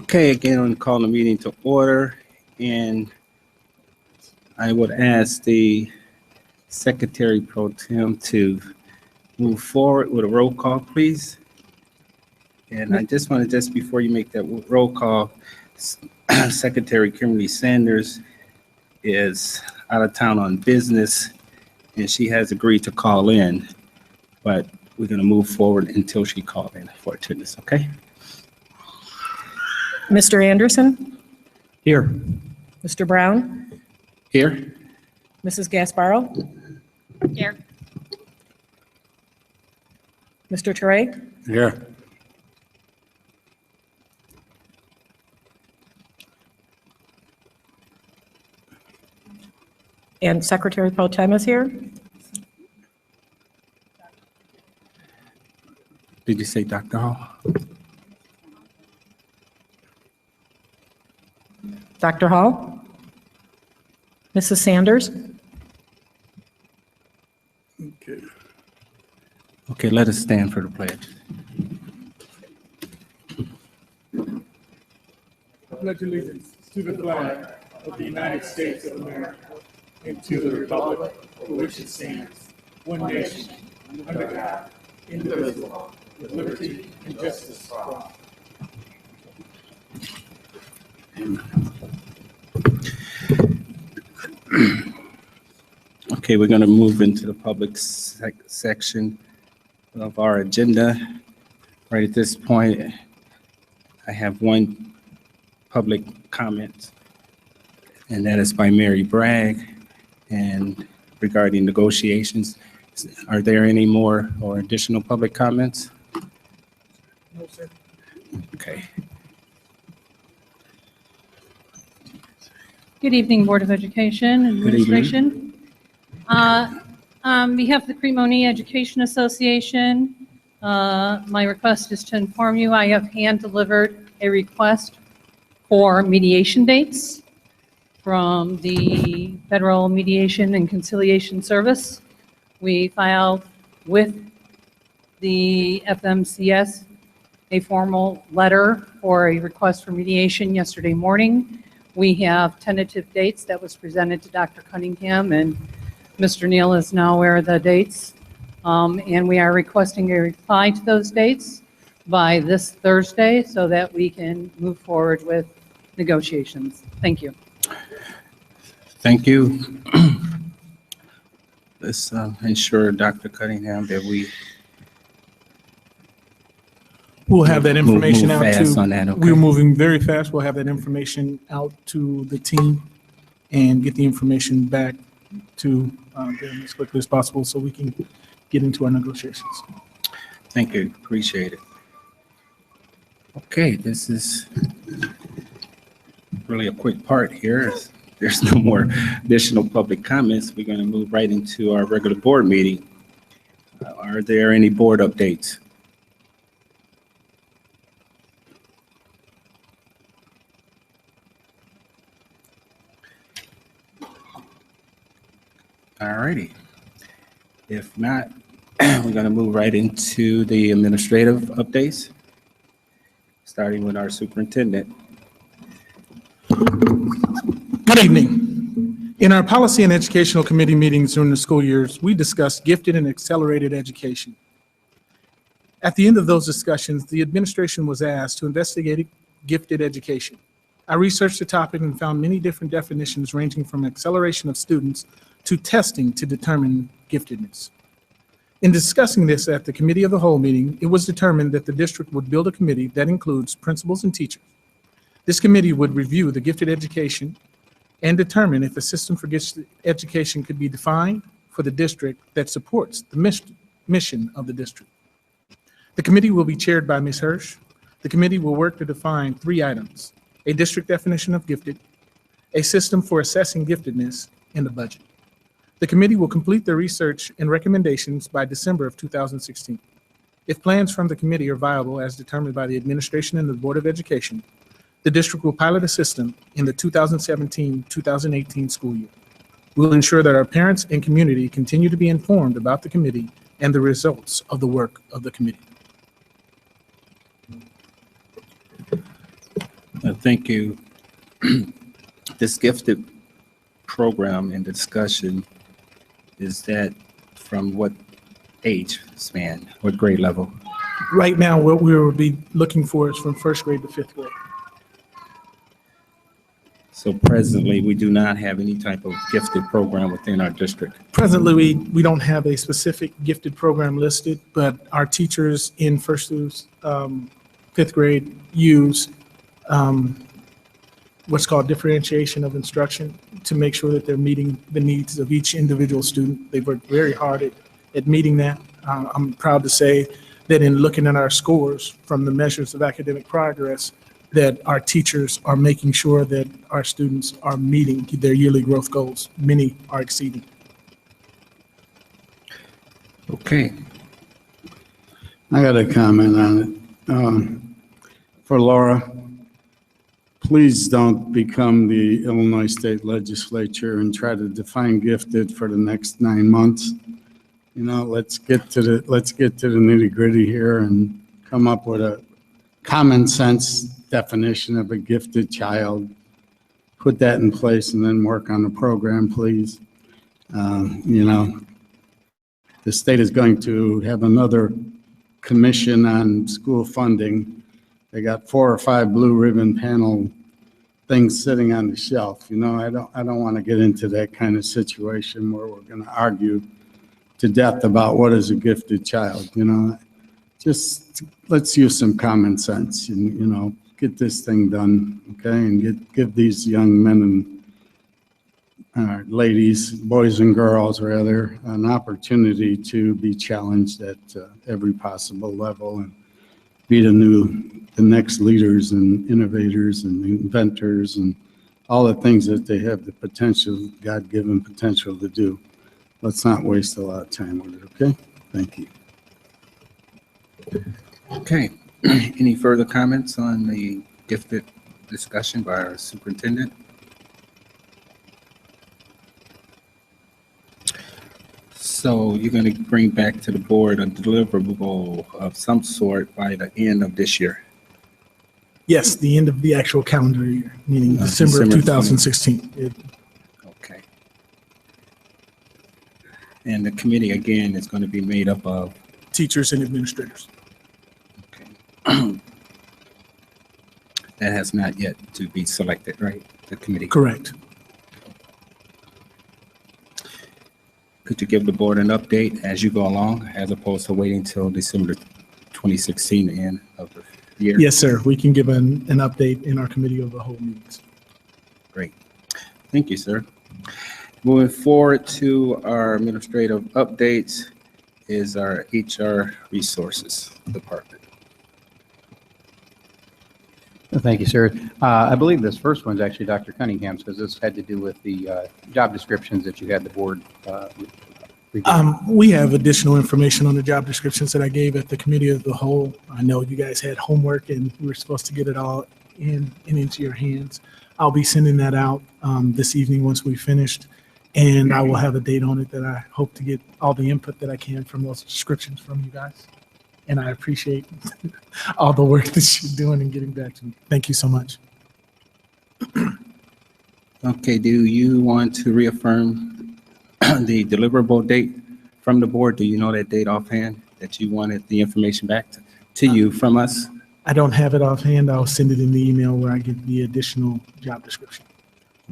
Okay, again, I'm calling the meeting to order, and I would ask the Secretary Pro Tem to move forward with a roll call, please. And I just want to, just before you make that roll call, Secretary Kimberly Sanders is out of town on business, and she has agreed to call in, but we're going to move forward until she calls in for attendance, okay? Mr. Anderson? Here. Mr. Brown? Here. Mrs. Gasparo? Here. Mr. Teray? Here. And Secretary Pro Tem is here? Did you say Dr. Hall? Dr. Hall? Mrs. Sanders? Okay, let us stand for the pledge. I pledge allegiance to the flag of the United States of America and to the republic for which it stands, one nation, under God, indivisible, with liberty and justice for all. Okay, we're going to move into the public section of our agenda. Right at this point, I have one public comment, and that is by Mary Bragg, and regarding negotiations. Are there any more or additional public comments? No, sir. Okay. Good evening, Board of Education and Good evening. Administration. On behalf of the Crete Monee Education Association, my request is to inform you I have hand-delivered a request for mediation dates from the Federal Mediation and Conciliation Service. We filed with the FMCS a formal letter for a request for mediation yesterday morning. We have tentative dates that was presented to Dr. Cunningham, and Mr. Neal is now aware of the dates. And we are requesting a reply to those dates by this Thursday so that we can move forward with negotiations. Thank you. Thank you. Let's ensure Dr. Cunningham that We'll have that information move out fast to, on that, okay? we're moving very fast. We'll have that information out to the team and get the information back to them as quickly as possible so we can get into our negotiations. Thank you, appreciate it. Okay, this is really a quick part here. There's no more additional public comments. We're going to move right into our regular board meeting. Are there any board updates? All righty. If not, we're going to move right into the administrative updates, starting with our superintendent. Good evening. In our policy and educational committee meetings during the school years, we discussed gifted and accelerated education. At the end of those discussions, the administration was asked to investigate gifted education. I researched the topic and found many different definitions ranging from acceleration of students to testing to determine giftedness. In discussing this at the Committee of the Whole meeting, it was determined that the district would build a committee that includes principals and teachers. This committee would review the gifted education and determine if a system for gifted education could be defined for the district that supports the mission of the district. The committee will be chaired by Ms. Hirsch. The committee will work to define 3 items: a district definition of gifted, a system for assessing giftedness, and a budget. The committee will complete their research and recommendations by December of 2016. If plans from the committee are viable as determined by the administration and the Board of Education, the district will pilot a system in the 2017-2018 school year. We will ensure that our parents and community continue to be informed about the committee and the results of the work of the committee. Thank you. This gifted program and discussion, is that from what age span, what grade level? Right now, what we will be looking for is from first grade to fifth grade. So presently, we do not have any type of gifted program within our district. Presently, we don't have a specific gifted program listed, but our teachers in first through fifth grade use what's called differentiation of instruction to make sure that they're meeting the needs of each individual student. They've worked very hard at meeting that. I'm proud to say that in looking at our scores from the measures of academic progress, that our teachers are making sure that our students are meeting their yearly growth goals. Many are exceeding. Okay. I got a comment on it. For Laura, please don't become the Illinois State Legislature and try to define gifted for the next 9 months. You know, let's get to the nitty-gritty here and come up with a common sense definition of a gifted child. Put that in place and then work on the program, please. You know, the state is going to have another commission on school funding. They got 4 or 5 blue ribbon panel things sitting on the shelf. You know, I don't want to get into that kind of situation where we're going to argue to death about what is a gifted child. You know, just let's use some common sense and, you know, get this thing done, okay? And give these young men and ladies, boys and girls rather, an opportunity to be challenged at every possible level and be the next leaders and innovators and inventors and all the things that they have the potential, God-given potential to do. Let's not waste a lot of time with it, okay? Thank you. Okay. Any further comments on the gifted discussion by our superintendent? So you're going to bring back to the board a deliverable of some sort by the end of this year? Yes, the end of the actual calendar year, meaning December of December 2016. Okay. And the committee, again, is going to be made up of? Teachers and administrators. Okay. That has not yet to be selected, right? The committee? Correct. Could you give the board an update as you go along, as opposed to waiting till December 2016, the end of the year? Yes, sir. We can give an update in our committee of the whole meetings. Great. Thank you, sir. Moving forward to our administrative updates is our HR resources department. Thank you, sir. I believe this first one's actually Dr. Cunningham's because this had to do with the job descriptions that you had the board review. We have additional information on the job descriptions that I gave at the committee of the whole. I know you guys had homework and we were supposed to get it all in and into your hands. I'll be sending that out this evening once we finished, and I will have a date on it that I hope to get all the input that I can from those descriptions from you guys. And I appreciate all the work that you're doing and getting back to me. Thank you so much. Okay, do you want to reaffirm the deliverable date from the board? Do you know that date offhand that you wanted the information back to you from us? I don't have it offhand. I'll send it in the email where I get the additional job description.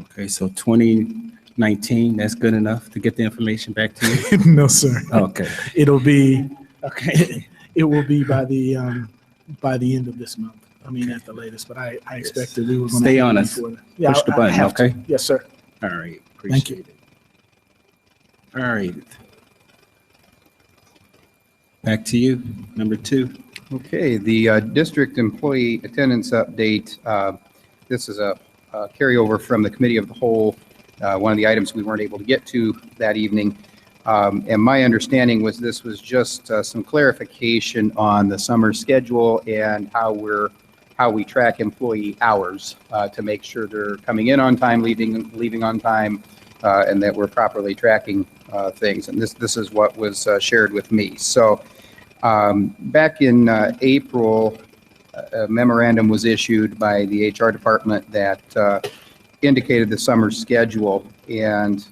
Okay, so 2019, that's good enough to get the information back to you? No, sir. Okay. It'll be, Okay. it will be by the end of this month. I mean, at the latest, but I expected we were going to. Stay on us. Yeah, Push the I button, have to. okay? Yes, sir. All right, Thank you. appreciate it. All right. Back to you, number 2. Okay, the district employee attendance update. This is a carryover from the committee of the whole. One of the items we weren't able to get to that evening. And my understanding was this was just some clarification on the summer schedule and how we track employee hours to make sure they're coming in on time, leaving on time, and that we're properly tracking things. And this is what was shared with me. So back in April, a memorandum was issued by the HR department that indicated the summer schedule. And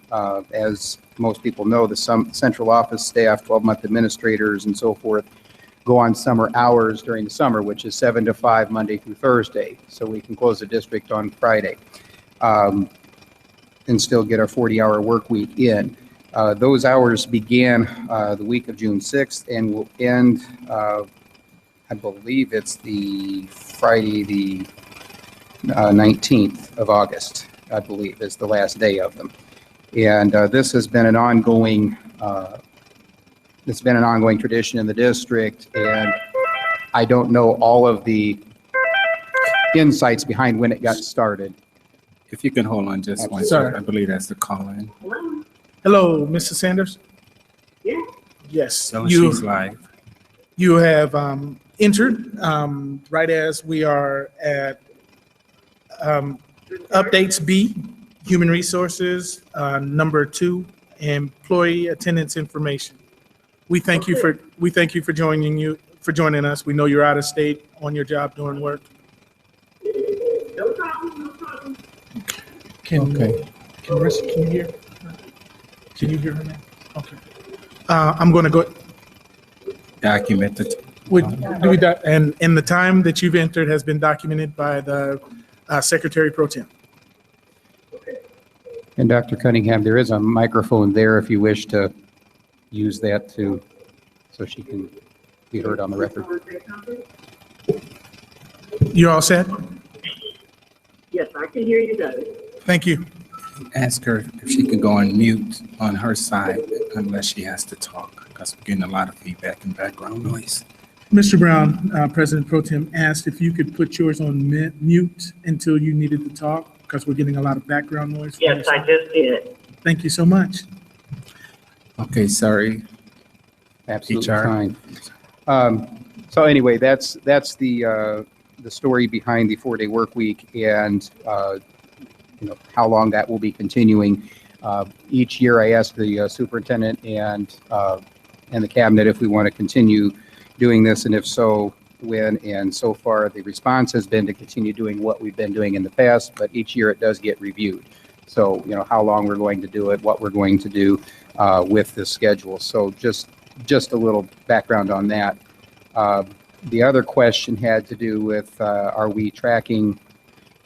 as most people know, the central office staff, 12-month administrators and so forth, go on summer hours during the summer, which is 7 to 5, Monday through Thursday. So we can close the district on Friday and still get our 40-hour work week in. Those hours began the week of June 6th and will end, I believe it's the Friday, the 19th of August, I believe, is the last day of them. And this has been an ongoing tradition in the district, and I don't know all of the insights behind when it got started. If you can hold on just one Sorry. second, I believe that's the call-in. Hello, Mrs. Sanders? Yes. So she's live. You have entered right as we are at updates B, human resources, number 2, employee attendance information. We thank you for joining us. We know you're out of state on your job doing work. No problem, no problem. Can you hear? Can you hear her now? Okay. I'm going to go. Document the, And the time that you've entered has been documented by the Secretary Pro Tem. And Dr. Cunningham, there is a microphone there if you wish to use that so she can be heard on the record. You all set? Yes, I can hear you guys. Thank you. ask her if she can go on mute on her side unless she has to talk, because we're getting a lot of feedback and background noise. Mr. Brown, President Pro Tem asked if you could put yours on mute until you needed to talk, because we're getting a lot of background noise. Yes, I just did. Thank you so much. Okay, sorry. Absolutely HR. fine. So anyway, that's the story behind the 4-day work week, and how long that will be continuing. Each year, I ask the superintendent and the cabinet if we want to continue doing this, and if so, when. And so far, the response has been to continue doing what we've been doing in the past, but each year it does get reviewed. So how long we're going to do it, what we're going to do with this schedule. So just a little background on that. The other question had to do with, are we tracking,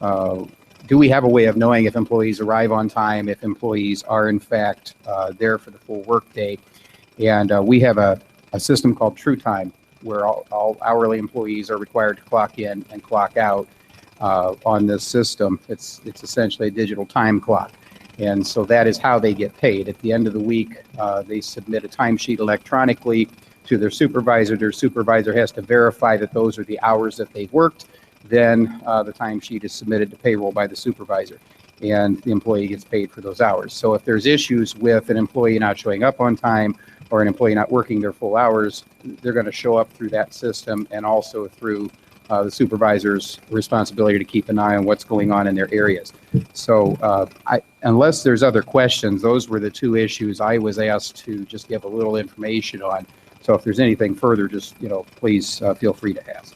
do we have a way of knowing if employees arrive on time, if employees are in fact there for the full workday? And we have a system called True Time, where all hourly employees are required to clock in and clock out on this system. It's essentially a digital time clock. And so that is how they get paid. At the end of the week, they submit a timesheet electronically to their supervisor. Their supervisor has to verify that those are the hours that they worked. Then the timesheet is submitted to payroll by the supervisor, and the employee gets paid for those hours. So if there's issues with an employee not showing up on time or an employee not working their full hours, they're going to show up through that system and also through the supervisor's responsibility to keep an eye on what's going on in their areas. So unless there's other questions, those were the two issues I was asked to just give a little information on. So if there's anything further, just, please feel free to ask.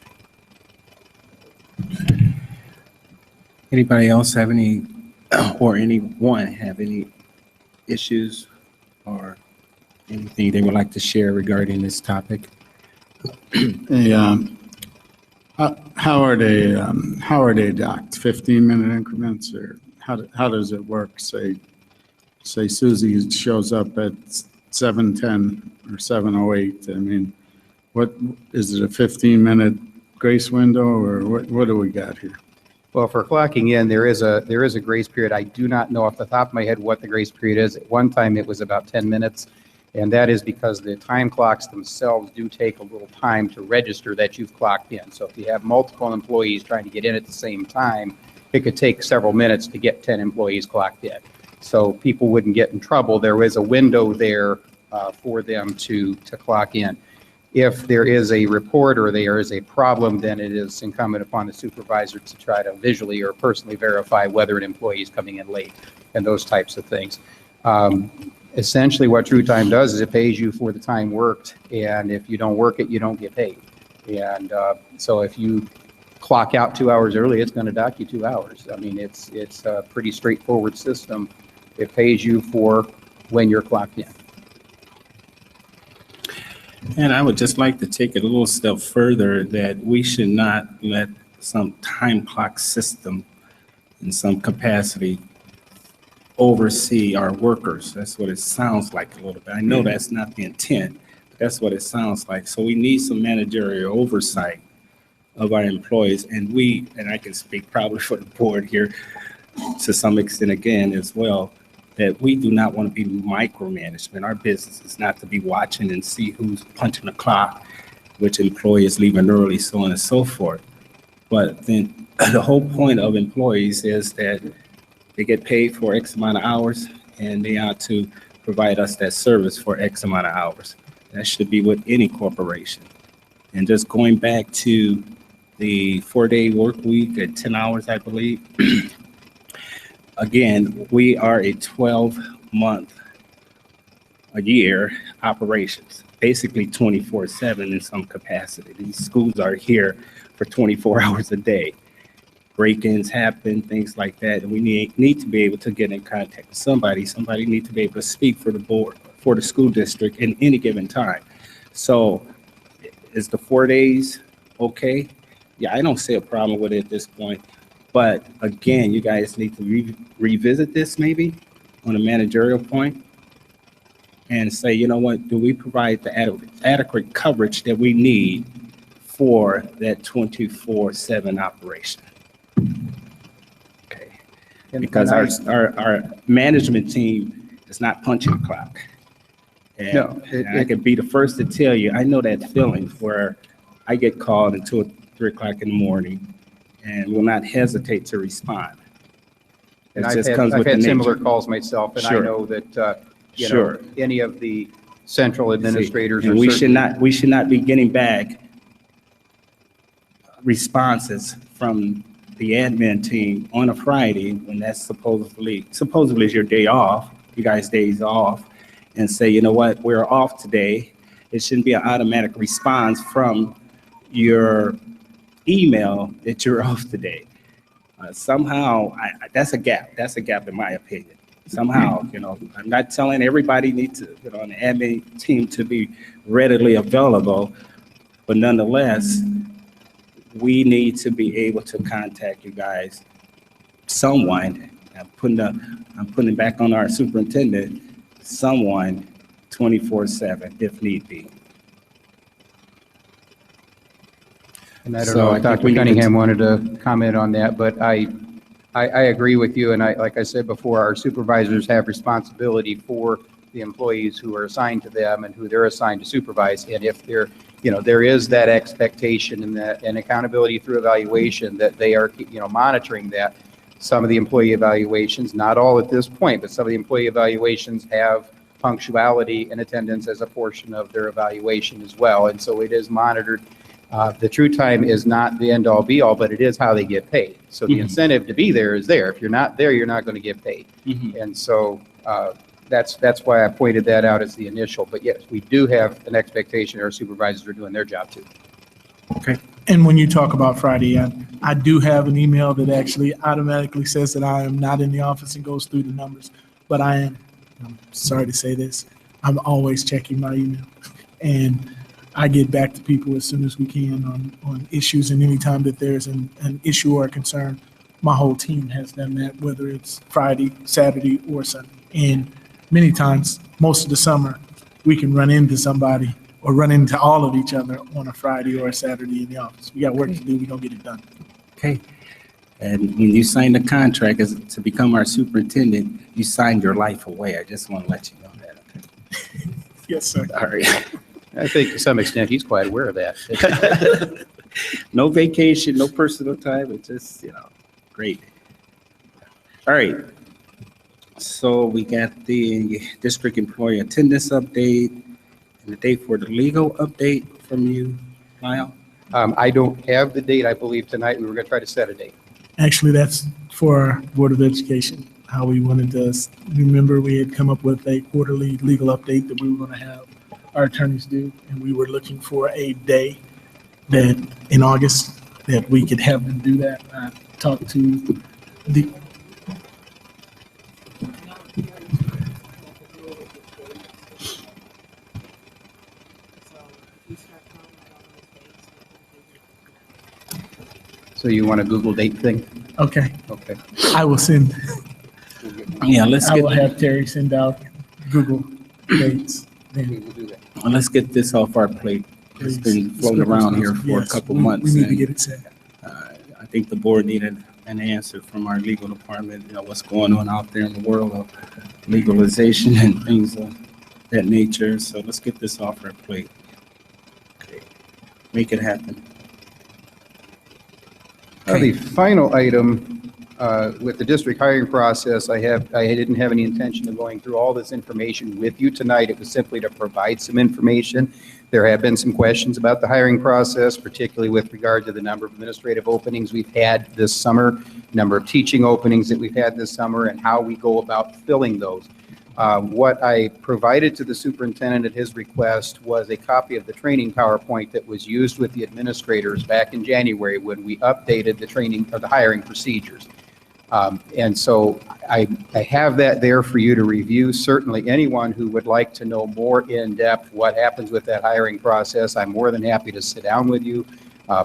Anybody else have any, or anyone have any issues or anything they would like to share regarding this topic? How are they docked? 15-minute increments, or how does it work? Say Susie shows up at 7:10 or 7:08. I mean, what is it, a 15-minute grace window, or what do we got here? Well, for clocking in, there is a grace period. I do not know off the top of my head what the grace period is. At one time, it was about 10 minutes, and that is because the time clocks themselves do take a little time to register that you've clocked in. So if you have multiple employees trying to get in at the same time, it could take several minutes to get 10 employees clocked in. So people wouldn't get in trouble. There is a window there for them to clock in. If there is a report or there is a problem, then it is incumbent upon the supervisor to try to visually or personally verify whether an employee is coming in late and those types of things. Essentially, what True Time does is it pays you for the time worked, and if you don't work it, you don't get paid. And so if you clock out 2 hours early, it's going to dock you 2 hours. I mean, it's a pretty straightforward system. It pays you for when you're clocked in. And I would just like to take it a little step further, that we should not let some time clock system in some capacity oversee our workers. That's what it sounds like a little bit. I know that's not the intent, but that's what it sounds like. So we need some managerial oversight of our employees. And I can speak probably for the board here to some extent again as well, that we do not want to be micromanagement. Our business is not to be watching and see who's punching the clock, which employee is leaving early, so on and so forth. But then the whole point of employees is that they get paid for X amount of hours, and they ought to provide us that service for X amount of hours. That should be with any corporation. And just going back to the 4-day work week at 10 hours, I believe. Again, we are a 12-month a year operations, basically 24/7 in some capacity. These schools are here for 24 hours a day. Break-ins happen, things like that, and we need to be able to get in contact with somebody. Somebody needs to be able to speak for the board, for the school district in any given time. So is the 4 days okay? Yeah, I don't see a problem with it at this point. But again, you guys need to revisit this maybe on a managerial point and say, you know what, do we provide the adequate coverage that we need for that 24/7 operation? Okay, because our management team is not punching the clock. And, No, I can be the first to tell you, I know that feeling where I get called at 2 or 3 o'clock in the morning and will not hesitate to respond. It And I've just had, comes I've with the had nature. similar calls myself, and I Sure. know that, you know, Sure. any of the central administrators And are we should certainly- we should not be getting back responses from the admin team on a Friday when that's supposedly is your day off, you guys' days off, and say, you know what, we're off today. It shouldn't be an automatic response from your email that you're off today. Somehow, that's a gap. That's a gap in my opinion. Somehow, you know, I'm not telling everybody needs to, you know, on the admin team to be readily available, but nonetheless, we need to be able to contact you guys, someone. I'm putting it back on our superintendent, someone 24/7 if need be. And I don't So know I if think Dr. we need to- Cunningham wanted to comment on that, but I agree with you. And like I said before, our supervisors have responsibility for the employees who are assigned to them and who they're assigned to supervise. And if there is that expectation and accountability through evaluation that they are, monitoring that. Some of the employee evaluations, not all at this point, but some of the employee evaluations have punctuality and attendance as a portion of their evaluation as well. And so it is monitored. The true time is not the end all be all, but it is how they get paid. So the incentive to be there is there. If you're not there, you're not going to get paid. And so that's why I pointed that out as the initial. But yes, we do have an expectation our supervisors are doing their job too. Okay. And when you talk about Friday, I do have an email that actually automatically says that I am not in the office and goes through the numbers. But I'm sorry to say this, I'm always checking my email. And I get back to people as soon as we can on issues, and anytime that there's an issue or a concern, my whole team has done that, whether it's Friday, Saturday, or Sunday. And many times, most of the summer, we can run into somebody or run into all of each other on a Friday or a Saturday in the office. We got work to do, we don't get it done. Okay. And when you signed the contract to become our superintendent, you signed your life away. I just want to let you know that. Okay? Yes, sir. All right. I think to some extent he's quite aware of that. No vacation, no personal time. It's just, great. All right. So we got the district employee attendance update and the date for the legal update from you, Lyle. I don't have the date. I believe tonight we were going to try to set a date. Actually, that's for our Board of Education, how we wanted to, remember we had come up with a quarterly legal update that we were going to have our attorneys do, and we were looking for a day that in August that we could have them do that. Talk to the, So you want a Google date thing? okay, Okay. I will send, Yeah, let's I get, will have Terry send out Google dates. We Then will do that. let's get this off our plate. It's been floating around here for a Yes, couple we months. need to and, get it set. I think the board needed an answer from our legal department, what's going on out there in the world of legalization and things of that nature. So let's get this off our plate. Make it happen. The final item with the district hiring process, I didn't have any intention of going through all this information with you tonight. It was simply to provide some information. There have been some questions about the hiring process, particularly with regard to the number of administrative openings we've had this summer, number of teaching openings that we've had this summer, and how we go about filling those. What I provided to the superintendent at his request was a copy of the training PowerPoint that was used with the administrators back in January when we updated the training or the hiring procedures. And so I have that there for you to review. Certainly anyone who would like to know more in depth what happens with that hiring process, I'm more than happy to sit down with you,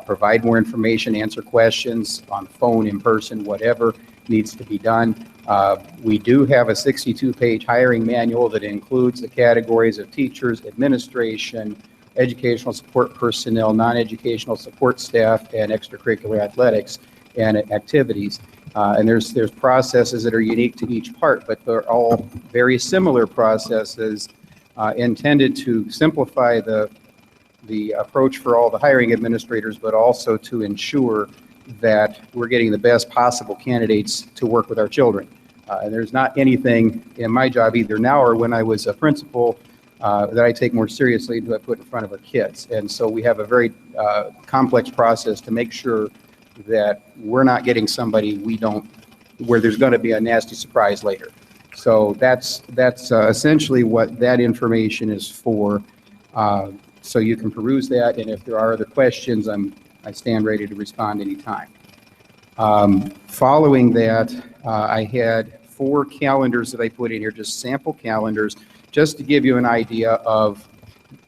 provide more information, answer questions on the phone, in person, whatever needs to be done. We do have a 62-page hiring manual that includes the categories of teachers, administration, educational support personnel, non-educational support staff, and extracurricular athletics and activities. And there's processes that are unique to each part, but they're all very similar processes intended to simplify the approach for all the hiring administrators, but also to ensure that we're getting the best possible candidates to work with our children. And there's not anything in my job either now or when I was a principal that I take more seriously than I put in front of our kids. And so we have a very complex process to make sure that we're not getting somebody where there's going to be a nasty surprise later. So that's essentially what that information is for. So you can peruse that, and if there are other questions, I stand ready to respond anytime. Following that, I had 4 calendars that I put in here, just sample calendars, just to give you an idea of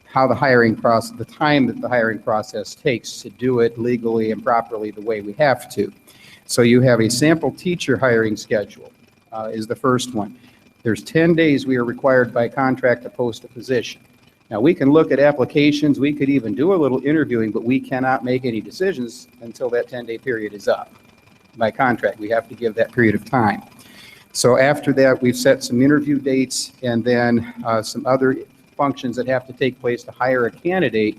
how the hiring process, the time that the hiring process takes to do it legally and properly the way we have to. So you have a sample teacher hiring schedule is the first one. There's 10 days we are required by contract to post a position. Now, we can look at applications, we could even do a little interviewing, but we cannot make any decisions until that 10-day period is up. By contract, we have to give that period of time. So after that, we've set some interview dates and then some other functions that have to take place to hire a candidate,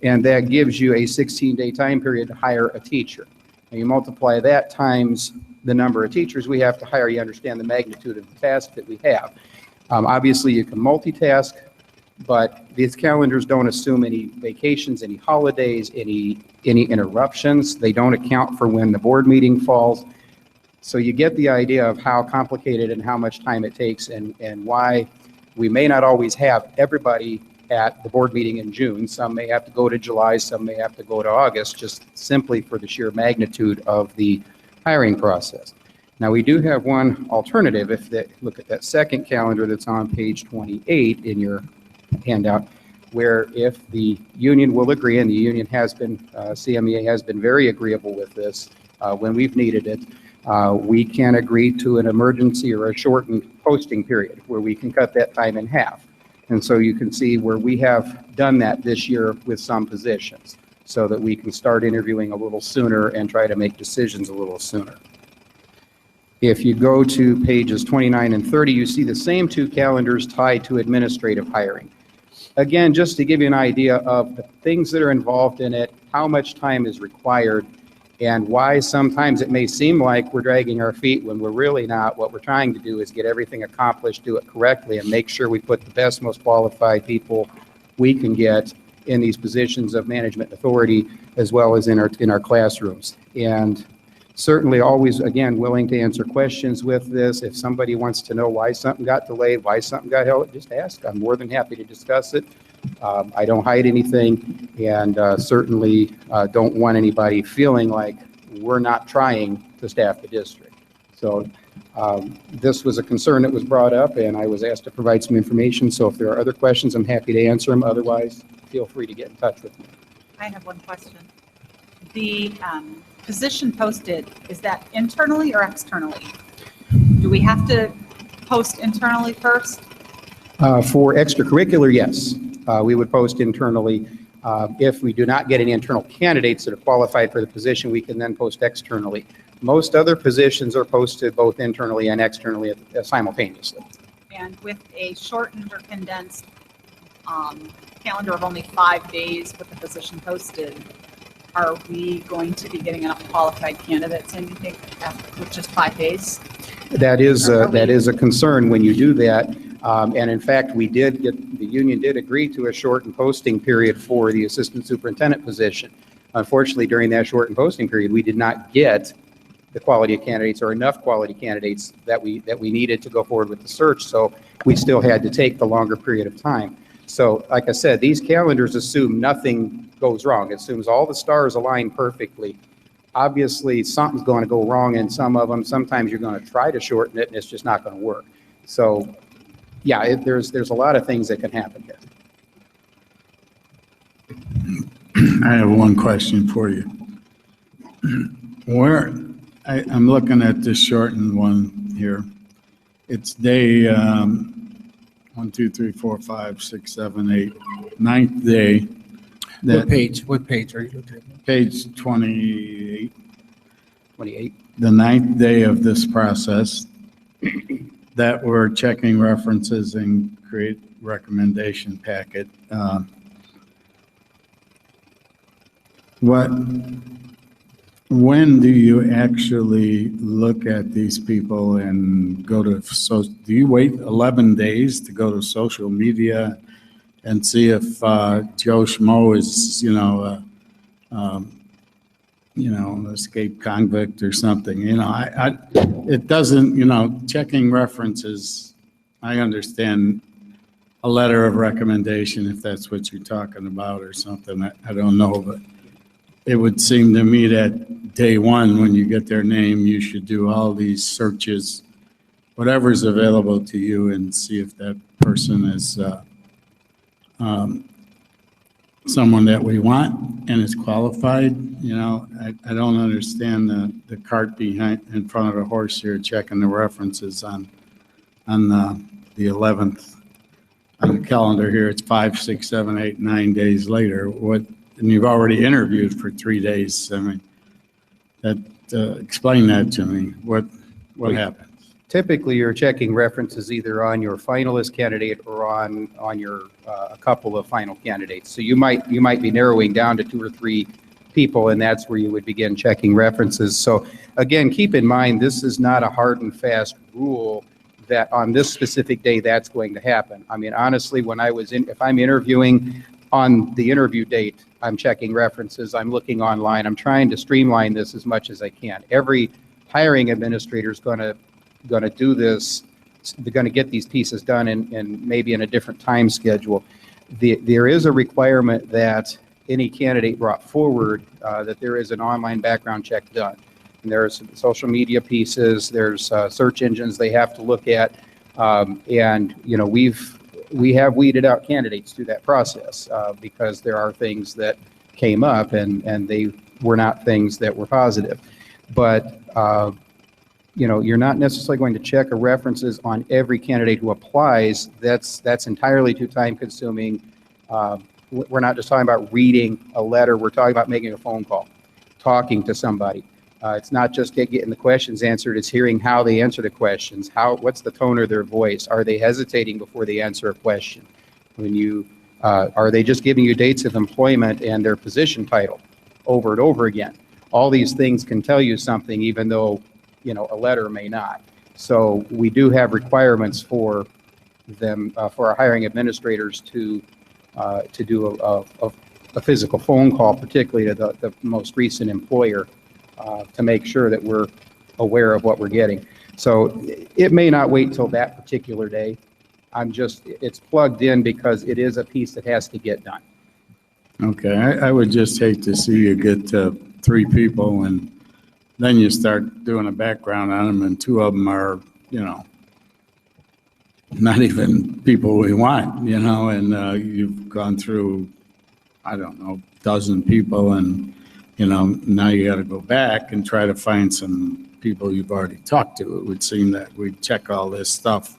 and that gives you a 16-day time period to hire a teacher. And you multiply that times the number of teachers we have to hire, you understand the magnitude of the task that we have. Obviously, you can multitask, but these calendars don't assume any vacations, any holidays, any interruptions. They don't account for when the board meeting falls. So you get the idea of how complicated and how much time it takes and why we may not always have everybody at the board meeting in June. Some may have to go to July, some may have to go to August, just simply for the sheer magnitude of the hiring process. Now, we do have one alternative. If they look at that second calendar that's on page 28 in your handout, where if the union will agree, and the union has been, CMEA has been very agreeable with this when we've needed it, we can agree to an emergency or a shortened posting period where we can cut that time in half. And so you can see where we have done that this year with some positions so that we can start interviewing a little sooner and try to make decisions a little sooner. If you go to pages 29 and 30, you see the same 2 calendars tied to administrative hiring. Again, just to give you an idea of the things that are involved in it, how much time is required, and why sometimes it may seem like we're dragging our feet when we're really not. What we're trying to do is get everything accomplished, do it correctly, and make sure we put the best, most qualified people we can get in these positions of management authority, as well as in our classrooms. And certainly always, again, willing to answer questions with this. If somebody wants to know why something got delayed, why something got held, just ask. I'm more than happy to discuss it. I don't hide anything, and certainly don't want anybody feeling like we're not trying to staff the district. So this was a concern that was brought up, and I was asked to provide some information. So if there are other questions, I'm happy to answer them. Otherwise, feel free to get in touch with me. I have one question. The position posted, is that internally or externally? Do we have to post internally first? For extracurricular, yes. We would post internally. If we do not get any internal candidates that are qualified for the position, we can then post externally. Most other positions are posted both internally and externally simultaneously. And with a shortened or condensed calendar of only 5 days with the position posted, are we going to be getting enough qualified candidates in, you think, with just 5 days? That is a concern when you do that. And in fact, the union did agree to a shortened posting period for the assistant superintendent position. Unfortunately, during that shortened posting period, we did not get the quality of candidates or enough quality candidates that we needed to go forward with the search. So we still had to take the longer period of time. So like I said, these calendars assume nothing goes wrong. It assumes all the stars align perfectly. Obviously, something's going to go wrong in some of them. Sometimes you're going to try to shorten it and it's just not going to work. So yeah, there's a lot of things that can happen here. I have one question for you. I'm looking at this shortened one here. It's day 1, 2, 3, 4, 5, 6, 7, 8, 9th day. What page are you looking at? Page 28. 28. The 9th day of this process that we're checking references and create recommendation packet. When do you actually look at these people and go to, so do you wait 11 days to go to social media and see if Joe Schmo is, an escaped convict or something? It doesn't, checking references, I understand a letter of recommendation if that's what you're talking about or something. I don't know, but it would seem to me that day one, when you get their name, you should do all these searches, whatever's available to you, and see if that person is someone that we want and is qualified. I don't understand the cart in front of the horse here, checking the references on the 11th on the calendar here. It's 5, 6, 7, 8, 9 days later. And you've already interviewed for 3 days. I mean, explain that to me. What happens? Typically, you're checking references either on your finalist candidate or on your a couple of final candidates. So you might be narrowing down to 2 or 3 people, and that's where you would begin checking references. So again, keep in mind, this is not a hard and fast rule that on this specific day that's going to happen. I mean, honestly, if I'm interviewing on the interview date, I'm checking references, I'm looking online, I'm trying to streamline this as much as I can. Every hiring administrator is going to do this. They're going to get these pieces done in maybe in a different time schedule. There is a requirement that any candidate brought forward that there is an online background check done. And there's social media pieces, there's search engines they have to look at, and we have weeded out candidates through that process because there are things that came up and they were not things that were positive. But you're not necessarily going to check references on every candidate who applies. That's entirely too time consuming. We're not just talking about reading a letter. We're talking about making a phone call, talking to somebody. It's not just getting the questions answered. It's hearing how they answer the questions. What's the tone of their voice? Are they hesitating before they answer a question? Are they just giving you dates of employment and their position title over and over again? All these things can tell you something, even though a letter may not. So we do have requirements for them, for our hiring administrators to do a physical phone call, particularly to the most recent employer, to make sure that we're aware of what we're getting. So it may not wait till that particular day. it's plugged in because it is a piece that has to get done. Okay, I would just hate to see you get to 3 people and then you start doing a background on them and 2 of them are, not even people we want, and you've gone through, I don't know, dozen people and, now you got to go back and try to find some people you've already talked to. It would seem that we'd check all this stuff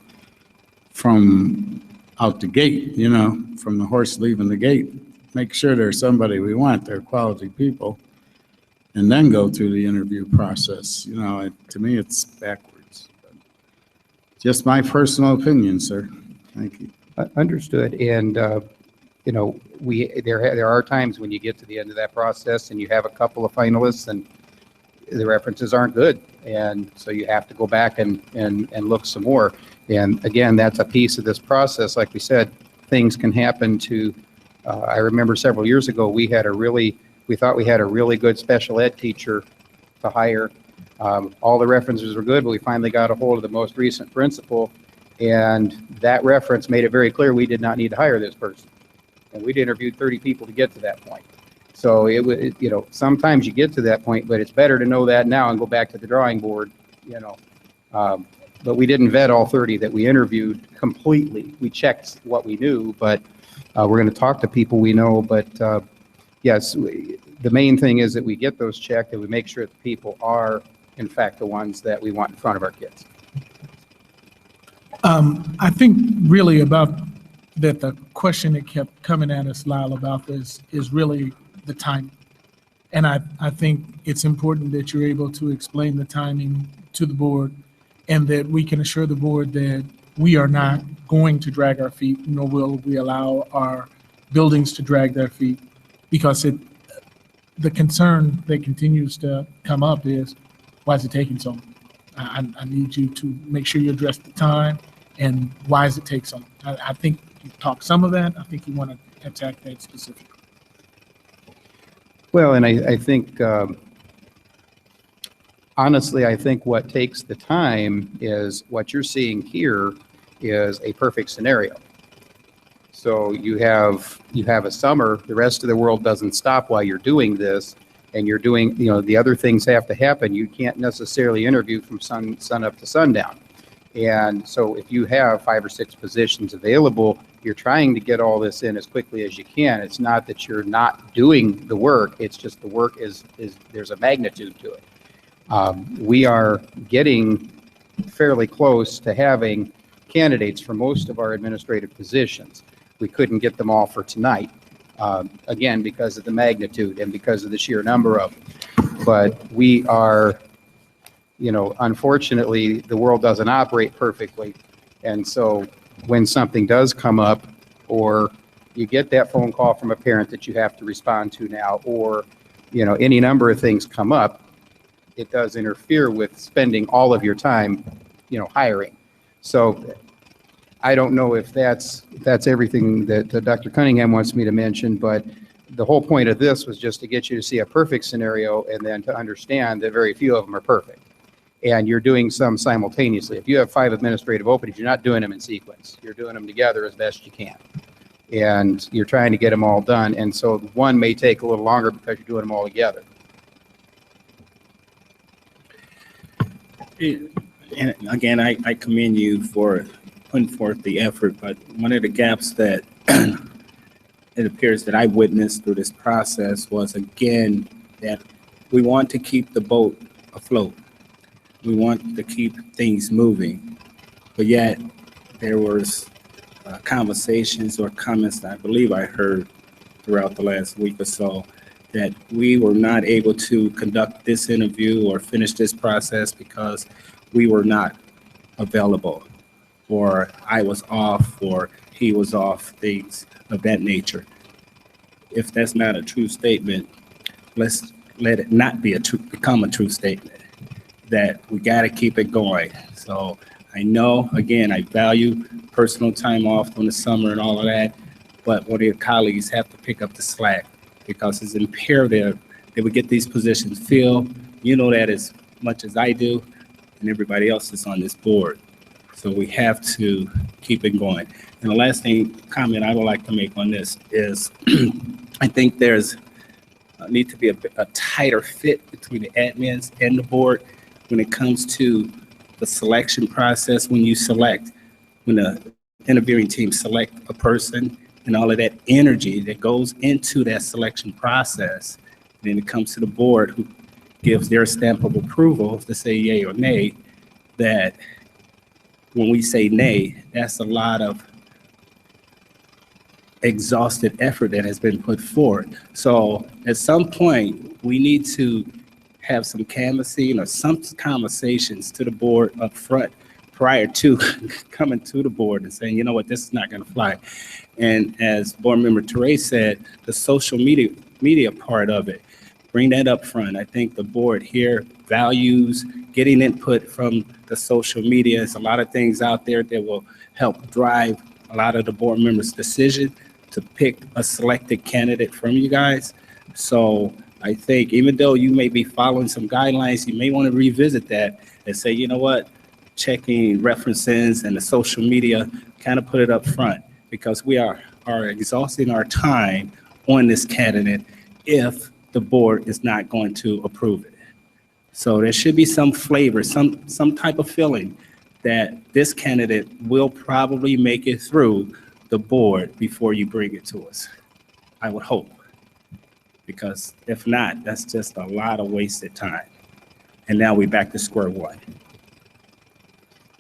from out the gate, from the horse leaving the gate. Make sure there's somebody we want, they're quality people, and then go through the interview process. To me, it's backwards. Just my personal opinion, sir. Thank you. Understood. And, there are times when you get to the end of that process and you have a couple of finalists and the references aren't good. And so you have to go back and look some more. And again, that's a piece of this process. Like we said, things can happen to, I remember several years ago, we thought we had a really good special ed teacher to hire. All the references were good, but we finally got a hold of the most recent principal, and that reference made it very clear we did not need to hire this person. And we'd interviewed 30 people to get to that point. So sometimes you get to that point, but it's better to know that now and go back to the drawing board, But we didn't vet all 30 that we interviewed completely. We checked what we knew, but we're going to talk to people we know. But yes, the main thing is that we get those checked and we make sure that the people are, in fact, the ones that we want in front of our kids. I think really about that the question that kept coming at us, Lyle, about this is really the timing. And I think it's important that you're able to explain the timing to the board and that we can assure the board that we are not going to drag our feet, nor will we allow our buildings to drag their feet, because the concern that continues to come up is, why is it taking so long? I need you to make sure you address the time and why does it take so long? I think you talked some of that. I think you want to attack that specifically. Well, and I think, honestly, I think what takes the time is what you're seeing here is a perfect scenario. So you have a summer, the rest of the world doesn't stop while you're doing this, and you're doing, the other things have to happen. You can't necessarily interview from sun up to sundown. And so if you have 5 or 6 positions available, you're trying to get all this in as quickly as you can. It's not that you're not doing the work, it's just the work is there's a magnitude to it. We are getting fairly close to having candidates for most of our administrative positions. We couldn't get them all for tonight, again, because of the magnitude and because of the sheer number of them. But we are, unfortunately, the world doesn't operate perfectly. And so when something does come up, or you get that phone call from a parent that you have to respond to now, or, any number of things come up, it does interfere with spending all of your time, hiring. So I don't know if that's everything that Dr. Cunningham wants me to mention, but the whole point of this was just to get you to see a perfect scenario and then to understand that very few of them are perfect. And you're doing some simultaneously. If you have 5 administrative openings, you're not doing them in sequence. You're doing them together as best you can. And you're trying to get them all done. And so one may take a little longer because you're doing them all together. And again, I commend you for putting forth the effort, but one of the gaps that it appears that I witnessed through this process was, again, that we want to keep the boat afloat. We want to keep things moving, but yet there was conversations or comments that I believe I heard throughout the last week or so that we were not able to conduct this interview or finish this process because we were not available, or I was off, or he was off, things of that nature. If that's not a true statement, let's let it not become a true statement, that we got to keep it going. So I know, again, I value personal time off in the summer and all of that, but one of your colleagues have to pick up the slack, because it's imperative that we get these positions filled. You know that as much as I do, and everybody else is on this board. So we have to keep it going. And the last comment I would like to make on this is I think there's need to be a tighter fit between the admins and the board when it comes to the selection process. When the interviewing team select a person and all of that energy that goes into that selection process, then it comes to the board who gives their stamp of approval to say yay or nay. That when we say nay, that's a lot of exhausted effort that has been put forward. So at some point, we need to have some canvassing or some conversations to the board up front prior to coming to the board and saying, you know what, this is not going to fly. And as Board Member Teray said, the social media part of it, bring that up front. I think the board here values getting input from the social media. There's a lot of things out there that will help drive a lot of the board members' decision to pick a selected candidate from you guys. So I think even though you may be following some guidelines, you may want to revisit that and say, you know what, checking references and the social media, kind of put it up front, because we are exhausting our time on this candidate if the board is not going to approve it. So there should be some flavor, some type of feeling that this candidate will probably make it through the board before you bring it to us. I would hope, because if not, that's just a lot of wasted time. And now we're back to square one.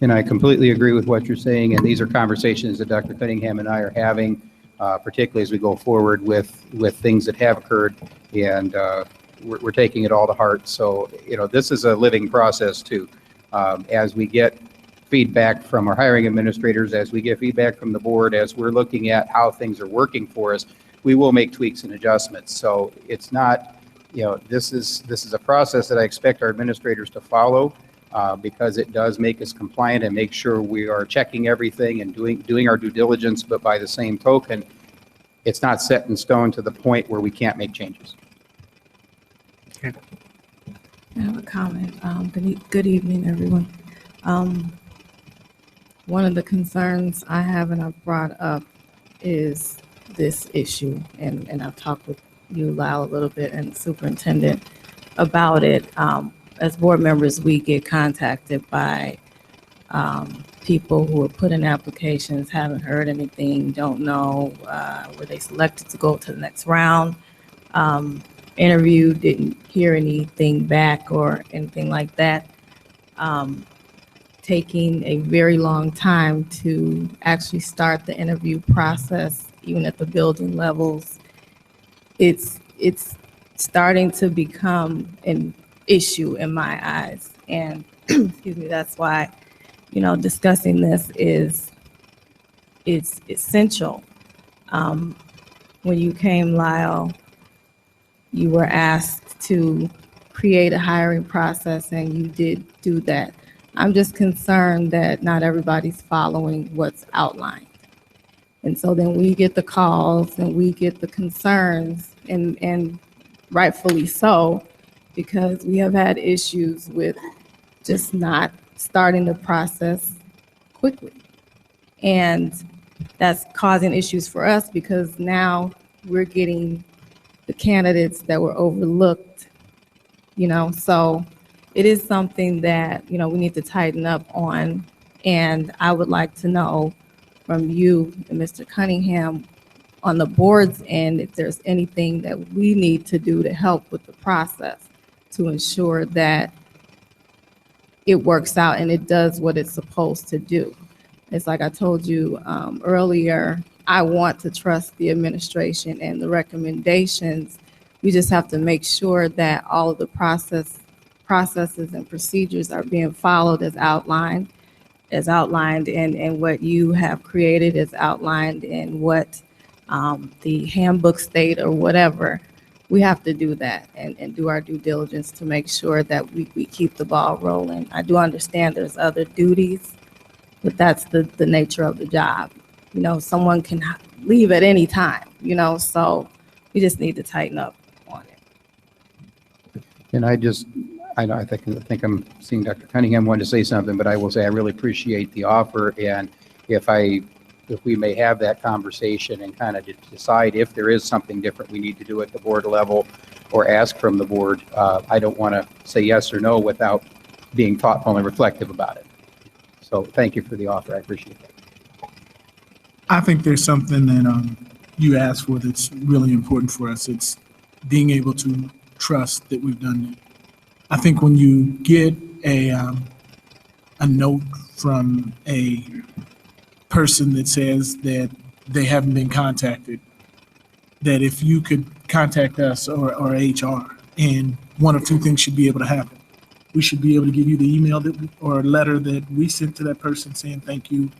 And I completely agree with what you're saying, and these are conversations that Dr. Cunningham and I are having, particularly as we go forward with things that have occurred, and we're taking it all to heart. So, you know, this is a living process too. As we get feedback from our hiring administrators, as we get feedback from the board, as we're looking at how things are working for us, we will make tweaks and adjustments. So it's not, you know, this is a process that I expect our administrators to follow, because it does make us compliant and make sure we are checking everything and doing our due diligence. But by the same token, it's not set in stone to the point where we can't make changes. I have a comment. Good evening, everyone. One of the concerns I have and I've brought up is this issue, and I've talked with you, Lyle, a little bit, and the superintendent about it. As board members, we get contacted by people who have put in applications, haven't heard anything, don't know, were they selected to go to the next round, interview, didn't hear anything back or anything like that. Taking a very long time to actually start the interview process, even at the building levels. It's starting to become an issue in my eyes. And excuse me, that's why, you know, discussing this is essential. When you came, Lyle, you were asked to create a hiring process, and you did do that. I'm just concerned that not everybody's following what's outlined. And so then we get the calls and we get the concerns, and rightfully so, because we have had issues with just not starting the process quickly. And that's causing issues for us, because now we're getting the candidates that were overlooked, you know. So it is something that, you know, we need to tighten up on. And I would like to know from you and Mr. Cunningham on the board's end, if there's anything that we need to do to help with the process to ensure that it works out and it does what it's supposed to do. It's like I told you earlier, I want to trust the administration and the recommendations. We just have to make sure that all of the processes and procedures are being followed as outlined in what you have created, as outlined in what the handbook state or whatever. We have to do that and do our due diligence to make sure that we keep the ball rolling. I do understand there's other duties, but that's the nature of the job. You know, someone can leave at any time, you know, so we just need to tighten up on it. And I I know, I think I'm seeing Dr. Cunningham wanted to say something, but I will say I really appreciate the offer. And if we may have that conversation and kind of decide if there is something different we need to do at the board level or ask from the board, I don't want to say yes or no without being thoughtful and reflective about it. So thank you for the offer. I appreciate that. I think there's something that you asked for that's really important for us. It's being able to trust that we've done it. I think when you get a note from a person that says that they haven't been contacted, that if you could contact us or HR, and one of two things should be able to happen. We should be able to give you the email or letter that we sent to that person saying thank you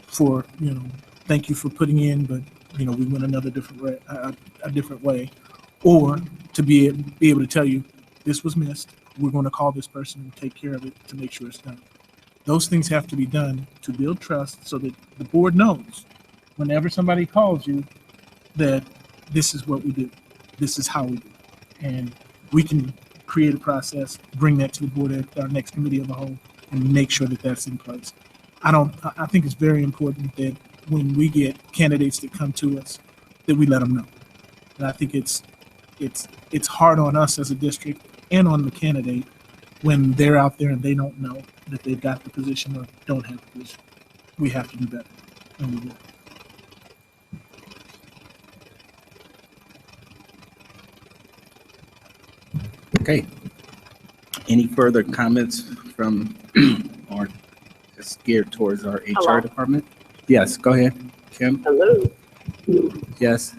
for thank you for putting in, but we went another different way, a different way, or to be able to tell you this was missed. We're going to call this person and take care of it to make sure it's done. Those things have to be done to build trust so that the board knows whenever somebody calls you that this is what we do, this is how we do it. And we can create a process, bring that to the board at our next committee of the whole, and make sure that that's in place. I think it's very important that when we get candidates that come to us, that we let them know. And I think it's hard on us as a district and on the candidate when they're out there and they don't know that they've got the position or don't have the position. We have to do better, and we will. Okay. Any further comments from or just geared towards our HR Hello? department? Yes, go ahead, Kim. Hello? Yes,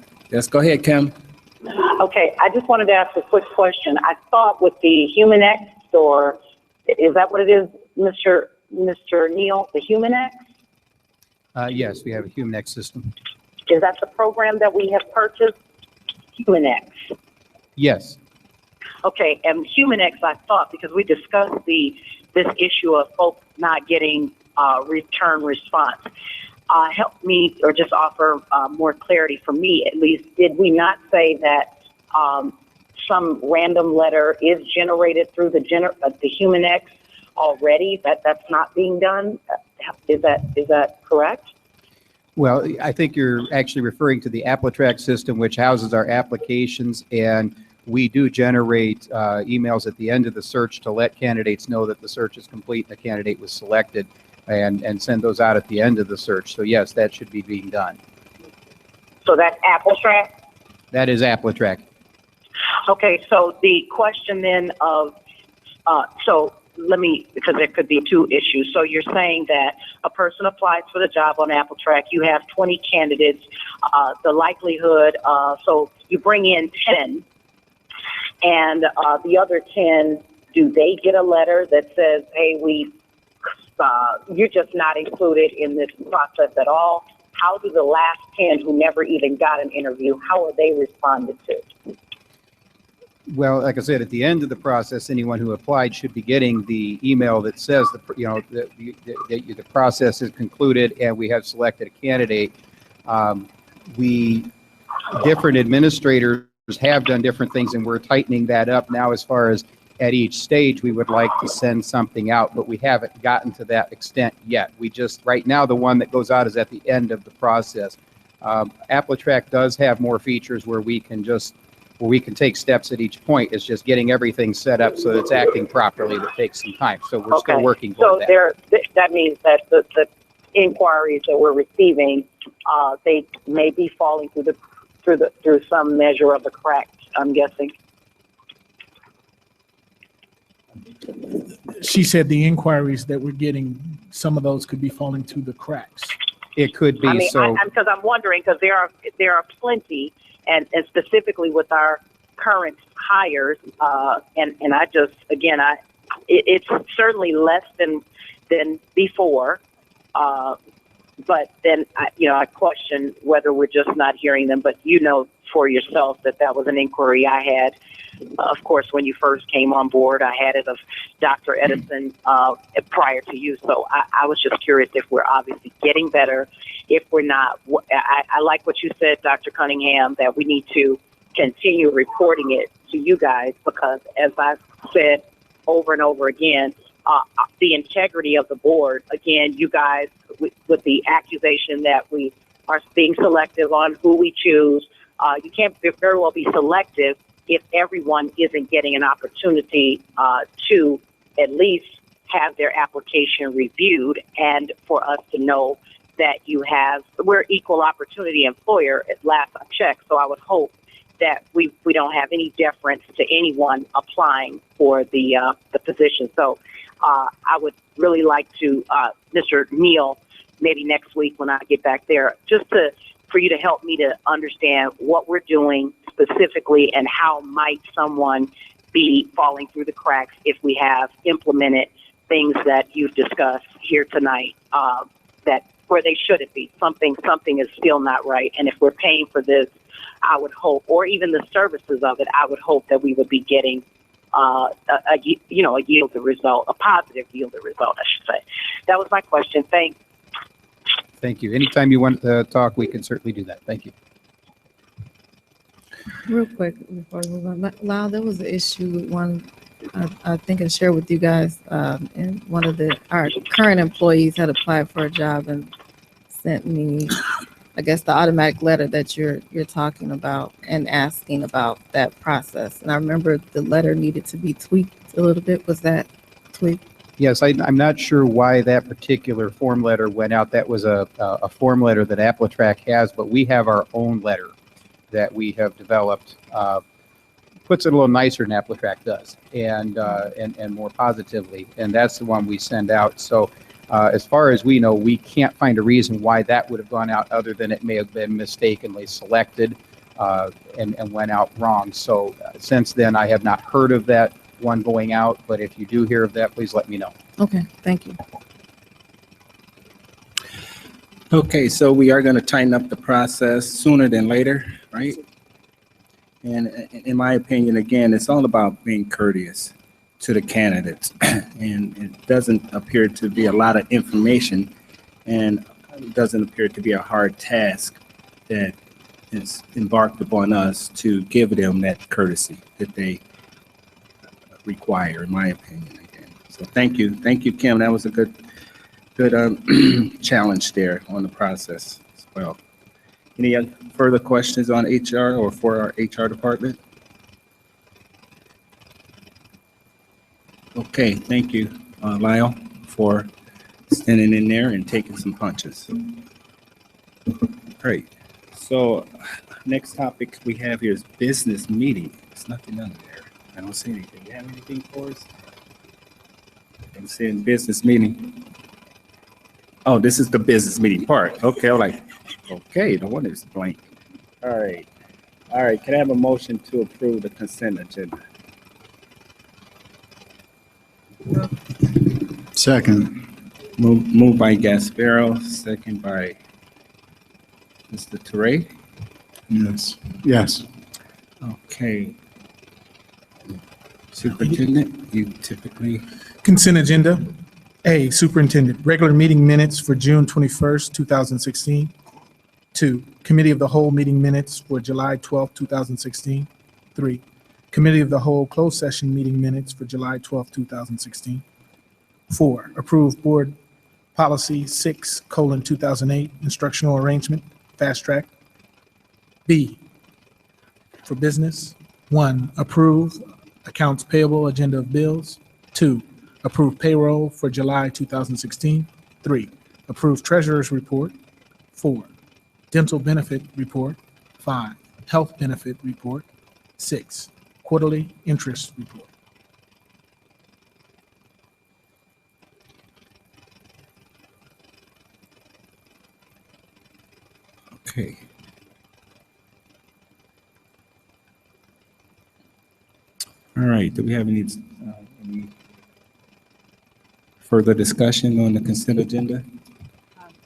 go ahead, Kim. Okay, I just wanted to ask a quick question. I thought with the HumanX store, is that what it is, Mr. Neal, the HumanX? Yes, we have a HumanX system. Is that the program that we have purchased? HumanX. Yes. Okay, and HumanX, I thought, because we discussed this issue of folks not getting return response. Help me, or just offer more clarity for me, at least. Did we not say that some random letter is generated through the HumanX already? That's not being done. Is that correct? Well, I think you're actually referring to the AppleTrack system, which houses our applications, and we do generate emails at the end of the search to let candidates know that the search is complete and the candidate was selected, and send those out at the end of the search. So yes, that should be being done. So that's AppleTrack? That is AppleTrack. Okay, so the question then of, because there could be two issues. So you're saying that a person applies for the job on AppleTrack, you have 20 candidates, the likelihood, so you bring in 10, and the other 10, do they get a letter that says, hey, you're just not included in this process at all? How do the last 10 who never even got an interview, how are they responded to? Well, like I said, at the end of the process, anyone who applied should be getting the email that says the process is concluded and we have selected a candidate. Different administrators have done different things, and we're tightening that up now. As far as at each stage, we would like to send something out, but we haven't gotten to that extent yet. We just, right now, the one that goes out is at the end of the process. AppleTrack does have more features where we can take steps at each point. It's just getting everything set up so that it's acting properly that takes some time. So we're still working toward that. So that means that the inquiries that we're receiving, they may be falling through some measure of the cracks, I'm guessing. She said the inquiries that we're getting, some of those could be falling through the cracks. It could be. I mean, because I'm wondering, because there are plenty, and specifically with our current hires, and I just, again, it's certainly less than before, but then I question whether we're just not hearing them. But for yourself that was an inquiry I had. Of course, when you first came on board, I had it of Dr. Edison prior to you. So I was just curious if we're obviously getting better. If we're not, I like what you said, Dr. Cunningham, that we need to continue reporting it to you guys because, as I've said over and over again, the integrity of the board, again, you guys, with the accusation that we are being selective on who we choose, you can't very well be selective if everyone isn't getting an opportunity to at least have their application reviewed and for us to know that we're equal opportunity employer at last I checked. So I would hope that we don't have any deference to anyone applying for the position. So I would really like to, Mr. Neal, maybe next week when I get back there, just for you to help me to understand what we're doing specifically and how might someone be falling through the cracks if we have implemented things that you've discussed here tonight, that where they shouldn't be. Something is still not right. And if we're paying for this, I would hope, or even the services of it, I would hope that we would be getting a yielded result, a positive yielded result, I should say. That was my question. Thanks. Thank you. Anytime you want to talk, we can certainly do that. Thank you. Real quick before we move on, Lyle, there was an issue with one, I think I shared with you guys, and one of our current employees had applied for a job and sent me, I guess, the automatic letter that you're talking about and asking about that process. And I remember the letter needed to be tweaked a little bit. Was that tweaked? Yes, I'm not sure why that particular form letter went out. That was a form letter that Applitrack has, but we have our own letter that we have developed. Puts it a little nicer than Applitrack does, and more positively, and that's the one we send out. So as far as we know, we can't find a reason why that would have gone out other than it may have been mistakenly selected and went out wrong. So since then, I have not heard of that one going out, but if you do hear of that, please let me know. Okay, thank you. Okay, so we are going to tighten up the process sooner than later, right? And in my opinion, again, it's all about being courteous to the candidates. And it doesn't appear to be a lot of information, and it doesn't appear to be a hard task that is embarked upon us to give them that courtesy that they require, in my opinion, again. So thank you, Kim. That was a good challenge there on the process as well. Any further questions on HR or for our HR department? Okay, thank you, Lyle, for standing in there and taking some punches. Great. So next topic we have here is business meeting. There's nothing under there. I don't see anything. You have anything for us? I'm saying business meeting. Oh, this is the business meeting part. Okay, I'm like, okay, no wonder it's blank. All right. Can I have a motion to approve the consent agenda? Second. Moved by Gasparo, second by Mr. Teray. Yes. Okay. Superintendent, you typically. Consent agenda. A, Superintendent, regular meeting minutes for June 21st, 2016. 2, Committee of the Whole meeting minutes for July 12th, 2016. 3, Committee of the Whole closed session meeting minutes for July 12th, 2016. 4, approve Board Policy 6:2008, instructional arrangement, fast track. B, for business. 1, approve accounts payable agenda of bills. 2, approve payroll for July 2016. 3, approve treasurer's report. 4, dental benefit report. 5, health benefit report. 6, quarterly interest report. Okay. All right, do we have any further discussion on the consent agenda?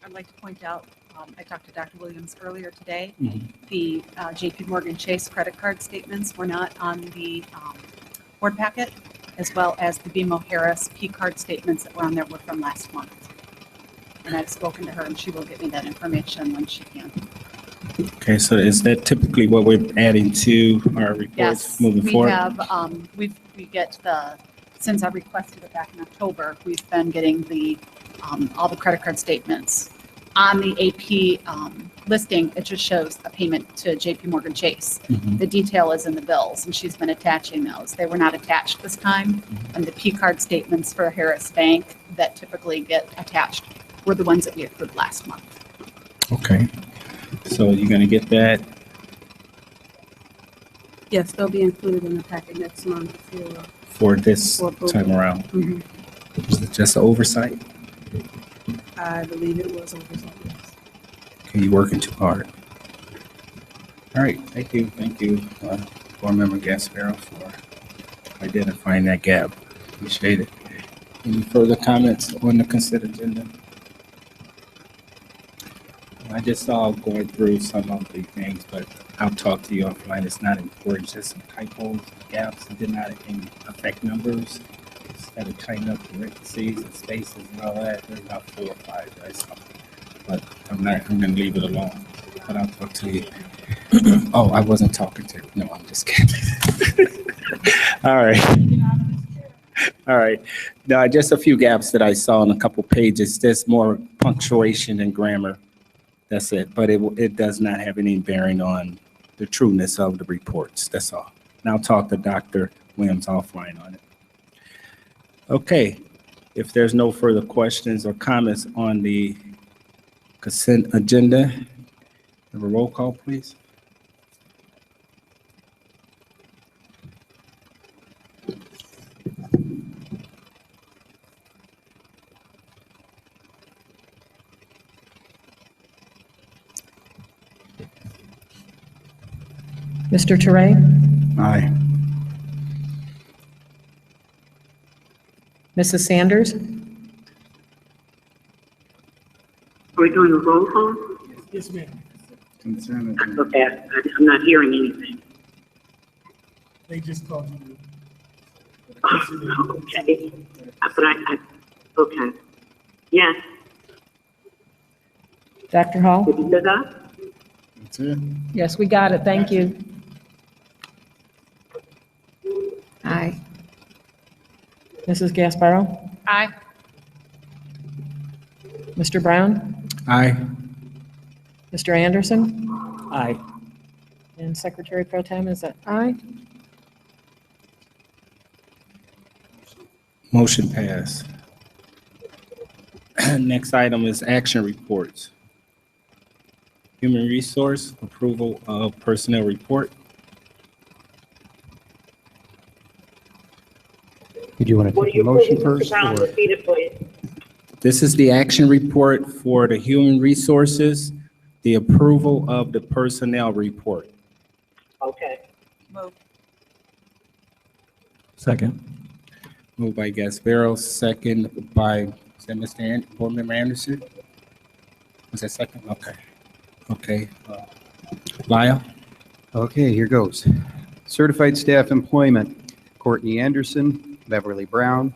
I'd like to point out, I talked to Dr. Williams earlier today. Mhm. The JP Morgan Chase credit card statements were not on the board packet, as well as the BMO Harris P card statements that were on there were from last month. And I've spoken to her, and she will get me that information when she can. Okay, so is that typically what we're adding to our reports Yes, moving we forward? have, we get since I requested it back in October, we've been getting all the credit card statements. On the AP listing, it just shows a payment to JP Morgan Chase. Mhm. The detail is in the bills, and she's been attaching those. They were not attached this time, and the P card statements for Harris Bank that typically get attached were the ones that we approved last month. Okay, so you're gonna get that? Yes, they'll be included in the packet next month For this For approval. time around? Mhm. Is it just an oversight? I believe it was oversight. Okay, you working too hard. All right, thank you, Board Member Gasparo for identifying that gap. Appreciate it. Any further comments on the consent agenda? I just saw going through some of the things, but I'll talk to you offline. It's not important, just some typos, gaps, and did not affect numbers. Just got to tighten up parentheses and spaces and all that. There's about 4 or 5 that I saw. But I'm gonna leave it alone. But I'll talk to you. Oh, I wasn't talking to you. No, I'm just kidding. All right. All right. Now, just a few gaps that I saw in a couple pages. There's more punctuation and grammar. That's it. But it does not have any bearing on the trueness of the reports. That's all. And I'll talk to Dr. Williams offline on it. Okay. If there's no further questions or comments on the consent agenda, have a roll call, please. Mr. Teray, Aye. Mrs. Sanders, Are we doing a roll call? Yes, ma'am. Consent agenda. Okay, I'm not hearing anything. They just called you. Okay, but okay. Yes, Dr. Hall? did you say that? That's it. Yes, we got it. Thank you. Aye. Mrs. Gasparo? Aye. Mr. Brown? Aye. Mr. Anderson? Aye. And Secretary Pro Tem, is that aye? Motion passed. Next item is action reports. Human Resource, approval of personnel report. Did you want to What are take you a motion Mr. first? Brown, Or repeat it, please. This is the action report for the Human Resources, the approval of the personnel report. Okay. Move. Second. Moved by Gasparo, second by, is that Mr. Board Member Anderson? Was that second? Okay. Okay. Lyle? Okay, here goes. Certified staff employment, Courtney Anderson, Beverly Brown,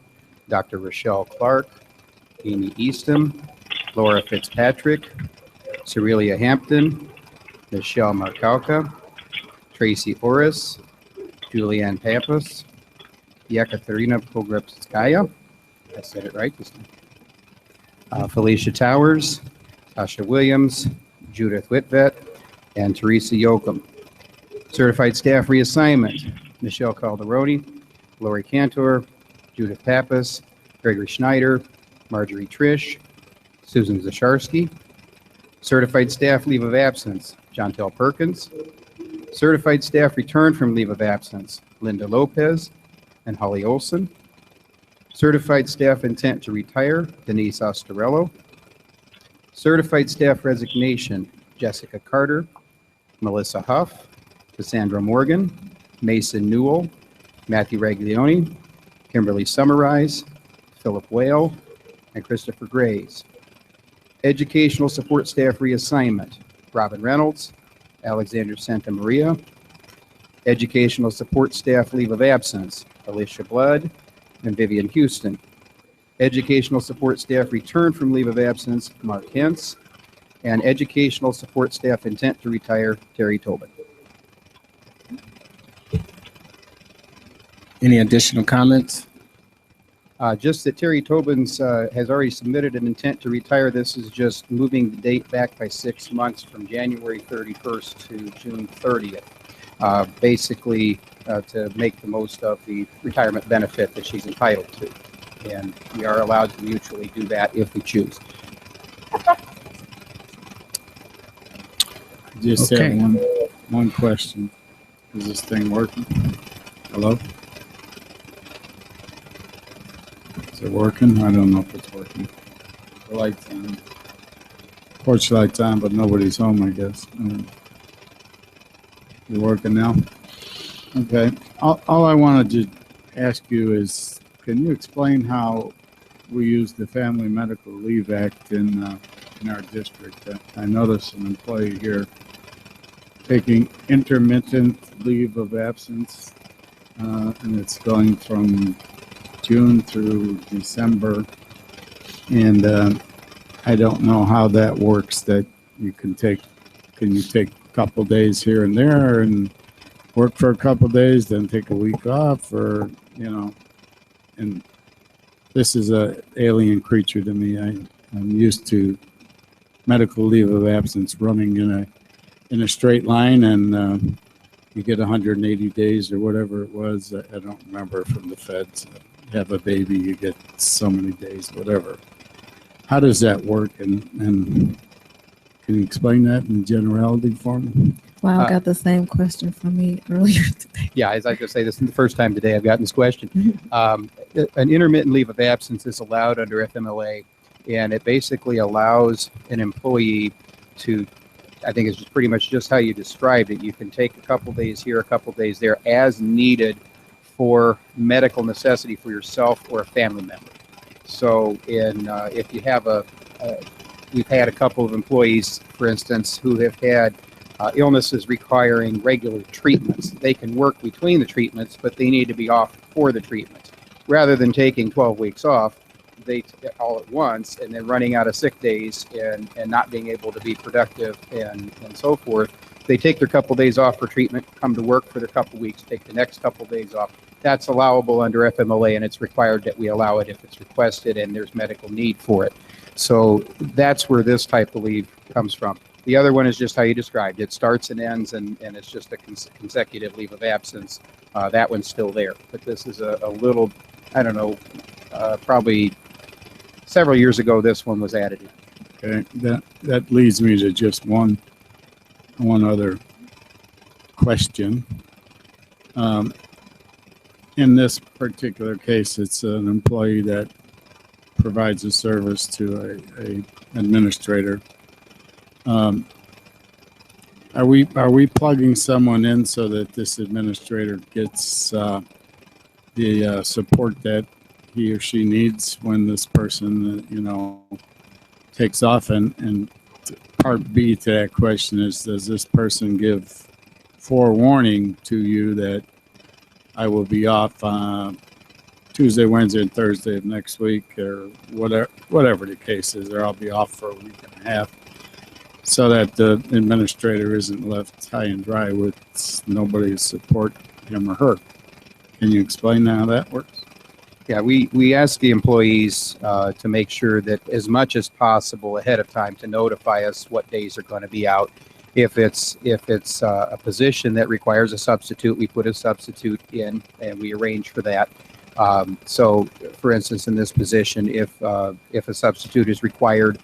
Dr. Rochelle Clark, Amy Easton, Laura Fitzpatrick, Cerelia Hampton, Michelle Markauka, Tracy Orris, Julianne Pappas, Yekaterina Pogrebskaya, I said it right this time. Felicia Towers, Tasha Williams, Judith Whitvet, and Teresa Yoakum. Certified staff reassignment, Michelle Calderoni, Lori Cantor, Judith Pappas, Gregory Schneider, Marjorie Trish, Susan Zasharsky. Certified staff leave of absence, Jontel Perkins. Certified staff return from leave of absence, Linda Lopez and Holly Olson. Certified staff intent to retire, Denise Ostarello. Certified staff resignation, Jessica Carter, Melissa Huff, Cassandra Morgan, Mason Newell, Matthew Raglioni, Kimberly Summerize, Philip Whale, and Christopher Grays. Educational support staff reassignment, Robin Reynolds, Alexander Santa Maria. Educational support staff leave of absence, Alicia Blood and Vivian Houston. Educational support staff return from leave of absence, Mark Hentz, and educational support staff intent to retire, Terry Tobin. Any additional comments? Just that Terry Tobin's has already submitted an intent to retire. This is just moving the date back by 6 months from January 31st to June 30th, basically to make the most of the retirement benefit that she's entitled to. And we are allowed to mutually do that if we choose. Just Okay. have one question. Is this thing working? Hello? Is it working? I don't know if it's working. The light's on. Porch light's on, but nobody's home, I guess. You working now? Okay. All I wanted to ask you is, can you explain how we use the Family Medical Leave Act in our district? I noticed an employee here taking intermittent leave of absence, and it's going from June through December. And I don't know how that works, that you can take a couple days here and there and work for a couple days, then take a week off, or, and this is a alien creature to me. I'm used to medical leave of absence running in a straight line, and you get 180 days or whatever it was. I don't remember, from the feds. You have a baby, you get so many days, whatever. How does that work? And can you explain that in generality for me? Wow, I got the same question from me earlier today. Yeah, as I just say, this is the first time today I've gotten this question. An intermittent leave of absence is allowed under FMLA, and it basically allows an employee to, I think it's just pretty much just how you described it. You can take a couple days here, a couple days there, as needed for medical necessity for yourself or a family member. So if you have we've had a couple of employees, for instance, who have had illnesses requiring regular treatments. They can work between the treatments, but they need to be off for the treatments. Rather than taking 12 weeks off, they all at once and then running out of sick days and not being able to be productive and so forth, they take their couple days off for treatment, come to work for their couple weeks, take the next couple days off. That's allowable under FMLA, and it's required that we allow it if it's requested and there's medical need for it. So that's where this type of leave comes from. The other one is just how you described. It starts and ends, and it's just a consecutive leave of absence. That one's still there. But this is a little, I don't know, probably several years ago, this one was added in. Okay, that leads me to just one other question. In this particular case, it's an employee that provides a service to a administrator. Are we plugging someone in so that this administrator gets the support that he or she needs when this person, takes off? And part B to that question is, does this person give forewarning to you that I will be off Tuesday, Wednesday, and Thursday of next week, or whatever the case is, or I'll be off for a week and a half, so that the administrator isn't left high and dry with nobody to support him or her? Can you explain how that works? Yeah, we ask the employees to make sure that as much as possible ahead of time to notify us what days are going to be out. If it's a position that requires a substitute, we put a substitute in and we arrange for that. So, for instance, in this position, if a substitute is required,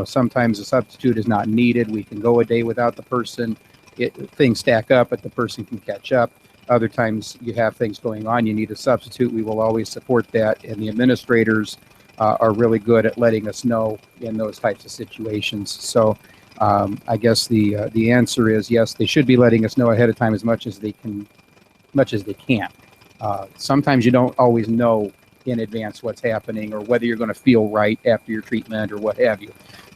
sometimes a substitute is not needed. We can go a day without the person. Things stack up, but the person can catch up. Other times you have things going on, you need a substitute. We will always support that, and the administrators are really good at letting us know in those types of situations. So I guess the answer is yes, they should be letting us know ahead of time as much as they can. Sometimes you don't always know in advance what's happening or whether you're going to feel right after your treatment or what have you.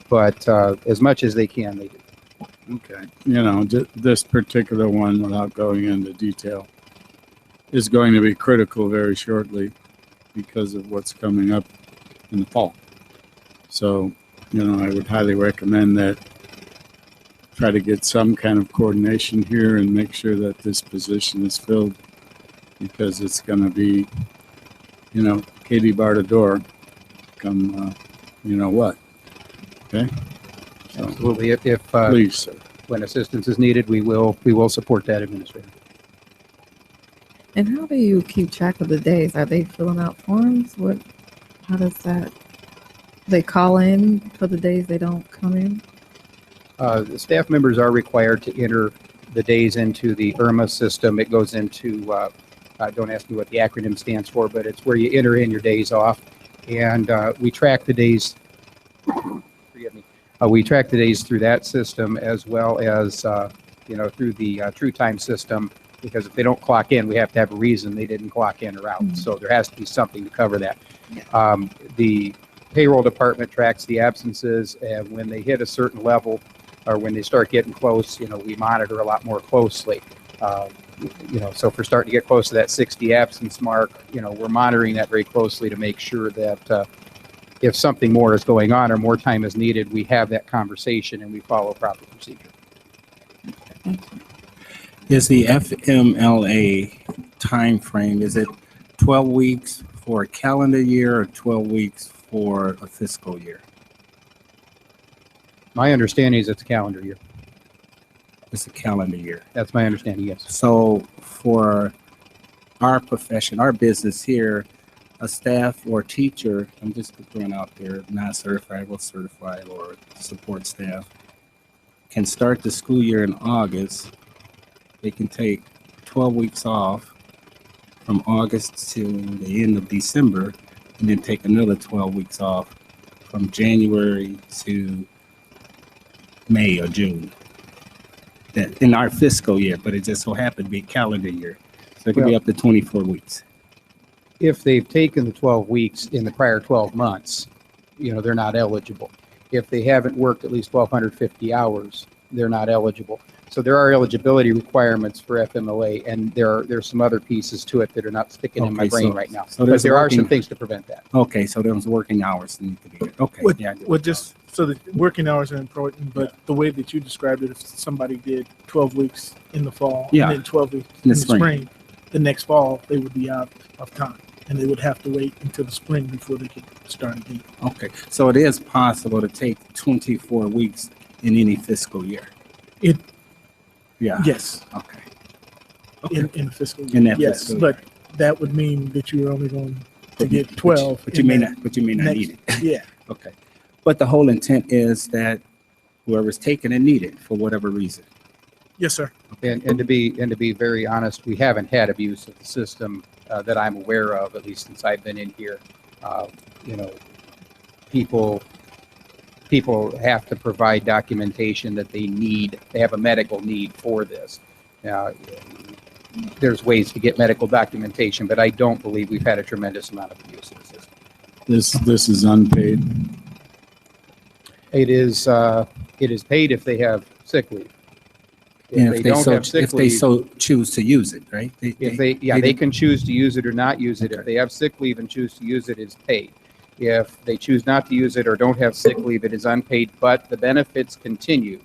But as much as they can, they do. Okay. This particular one, without going into detail, is going to be critical very shortly because of what's coming up in the fall. So I would highly recommend that try to get some kind of coordination here and make sure that this position is filled, because it's going to be, Katie bar the door come, what. Okay? So, Absolutely. If please, sir. when assistance is needed, we will support that, Administrator. And how do you keep track of the days? Are they filling out forms? How does that? They call in for the days they don't come in? The staff members are required to enter the days into the IRMA system. It goes into, don't ask me what the acronym stands for, but it's where you enter in your days off. And we track the days, forgive me, we track the days through that system, as well as, through the True Time system, because if they don't clock in, we have to have a reason they didn't clock in or out. Mm-hmm. So there has to be something to cover that. The payroll department tracks the absences, and when they hit a certain level, or when they start getting close, we monitor a lot more closely. So if we're starting to get close to that 60 absence mark, we're monitoring that very closely to make sure that if something more is going on or more time is needed, we have that conversation and we follow proper procedure. Is the FMLA timeframe, is it 12 weeks for a calendar year or 12 weeks for a fiscal year? My understanding is it's a calendar year. It's a calendar year. That's my understanding, yes. So for our profession, our business here, a staff or teacher, I'm just throwing out there, not certified, or certified, or support staff, can start the school year in August. They can take 12 weeks off from August to the end of December, and then take another 12 weeks off from January to May or June. That in our fiscal year, but it just so happened to be calendar year. So it could be up to 24 weeks. If they've taken the 12 weeks in the prior 12 months, they're not eligible. If they haven't worked at least 1,250 hours, they're not eligible. So there are eligibility requirements for FMLA, and there's some other pieces to it that are not sticking in my brain right now. So but there are some things to prevent that. Okay, so those working hours need to be there. Okay. So the working hours are important, but the way that you described it, if somebody did 12 weeks in the fall, and then 12 weeks in the spring, the next fall, they would be out of time, and they would have to wait until the spring before they could start again. Okay, so it is possible to take 24 weeks in any fiscal year? Yes. Okay. In the fiscal year. In that yes, fiscal but that would mean that you're only going to get 12. But you may not need it. Yeah. Okay. But the whole intent is that whoever's taking it need it for whatever reason. Yes, sir. And to be very honest, we haven't had abuse of the system that I'm aware of, at least since I've been in here. People have to provide documentation that they need. They have a medical need for this. There's ways to get medical documentation, but I don't believe we've had a tremendous amount of abuse of the system. This is unpaid. It is paid if they have sick leave. And if they so choose to use it, right? They can choose to use it or not use it. If they have sick leave and choose to use it, it's paid. If they choose not to use it or don't have sick leave, it is unpaid, but the benefits continue.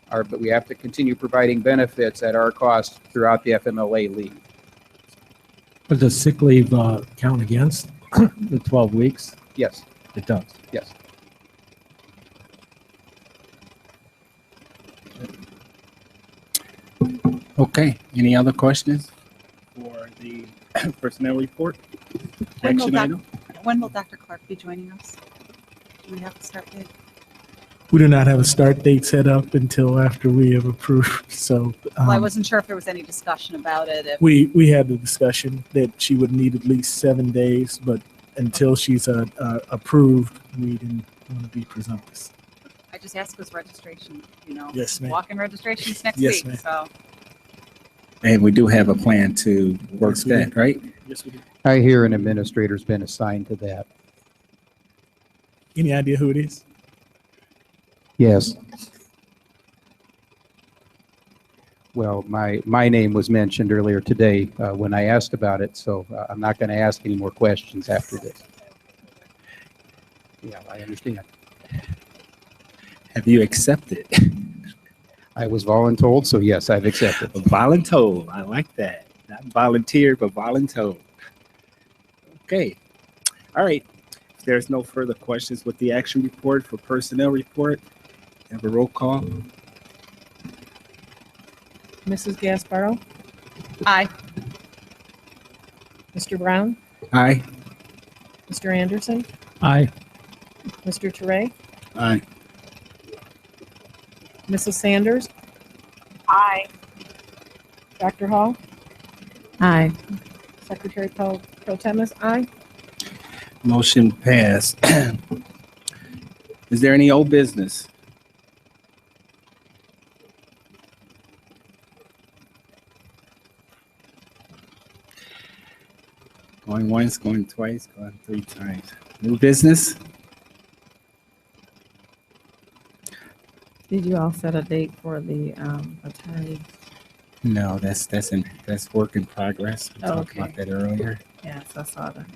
But we have to continue providing benefits at our cost throughout the FMLA leave. But does sick leave count against the 12 weeks? Yes. It does. Yes. Okay, any other questions for the personnel report? Action item? When will Dr. Clark be joining us? Do we have to start date? We do not have a start date set up until after we have approved. So Well, I wasn't sure if there was any discussion about it. we had the discussion that she would need at least 7 days, but until she's approved, we didn't want to be presumptuous. I just asked because registration, Yes, ma'am. walk-in registration's next Yes, week, ma'am. so. And we do have a plan to work Yes, we that, do. right? Yes, we do. I hear an administrator's been assigned to that. Any idea who it is? Yes. Well, my name was mentioned earlier today when I asked about it, so I'm not going to ask any more questions after this. Yeah, I understand. Have you accepted? I was voluntold, so yes, I've accepted. Voluntold. I like that. Not volunteered, but voluntold. Okay. All right. If there's no further questions with the action report for personnel report, have a roll call. Mrs. Gasparo, Aye. Mr. Brown, Aye. Mr. Anderson, Aye. Mr. Teray, Aye. Mrs. Sanders, Aye. Dr. Hall, Aye. Secretary Pro Tem is aye. Motion passed. Is there any old business? Going once, going twice, going three times. New business? Did you all set a date for the attorney? No, that's work in progress. We talked Okay. about that earlier. Yes, I saw that.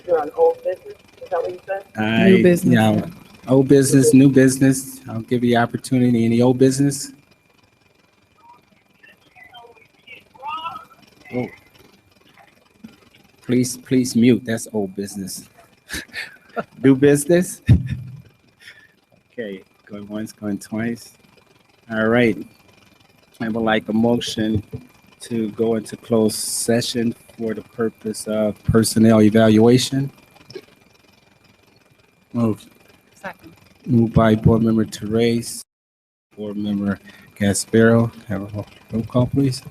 You're on old business, is that what you said? New business. Yeah, old business, new business. I'll give you opportunity. Any old business? Oh. Please mute. That's old business. New business? Okay, going once, going twice. All right. I would like a motion to go into closed session for the purpose of personnel evaluation. Moved. Second. Moved by Board Member Therese, Board Member Gasparo. Have a roll call, please.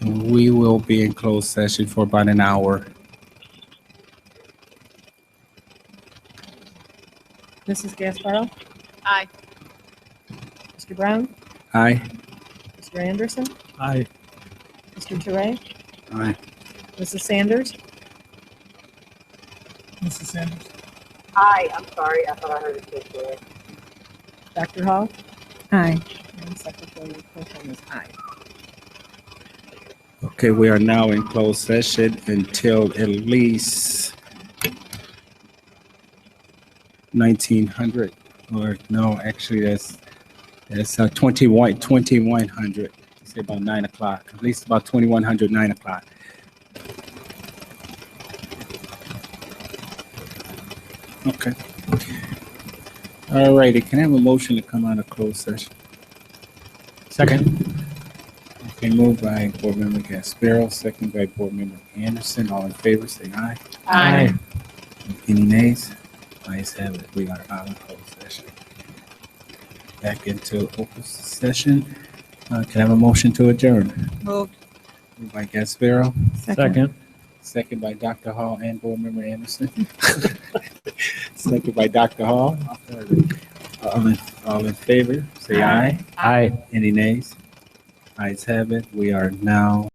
We will be in closed session for about an hour. Mrs. Gasparo, Aye. Mr. Brown, Aye. Mr. Anderson, Aye. Mr. Teray, Aye. Mrs. Sanders, Mrs. Sanders? Aye, I'm sorry, I thought I heard it say correct. Dr. Hall, Aye. and Secretary Pro Tem is aye. Okay, we are now in closed session until at least 1900, or no, actually that's 2100. Say about 9 o'clock, at least about 2100, 9 o'clock. Okay. All righty, can I have a motion to come out of closed session? Second. Okay, moved by Board Member Gasparo, second by Board Member Anderson. All in favor, say aye. Aye. Any nays? Ayes have it. We are out of closed session. Back into open session. Can I have a motion to adjourn? Moved. Moved by Gasparo, Second. second by Dr. Hall and Board Member Anderson. Second by Dr. Hall. All in favor, say aye. Aye. Any nays? Ayes have it. We are now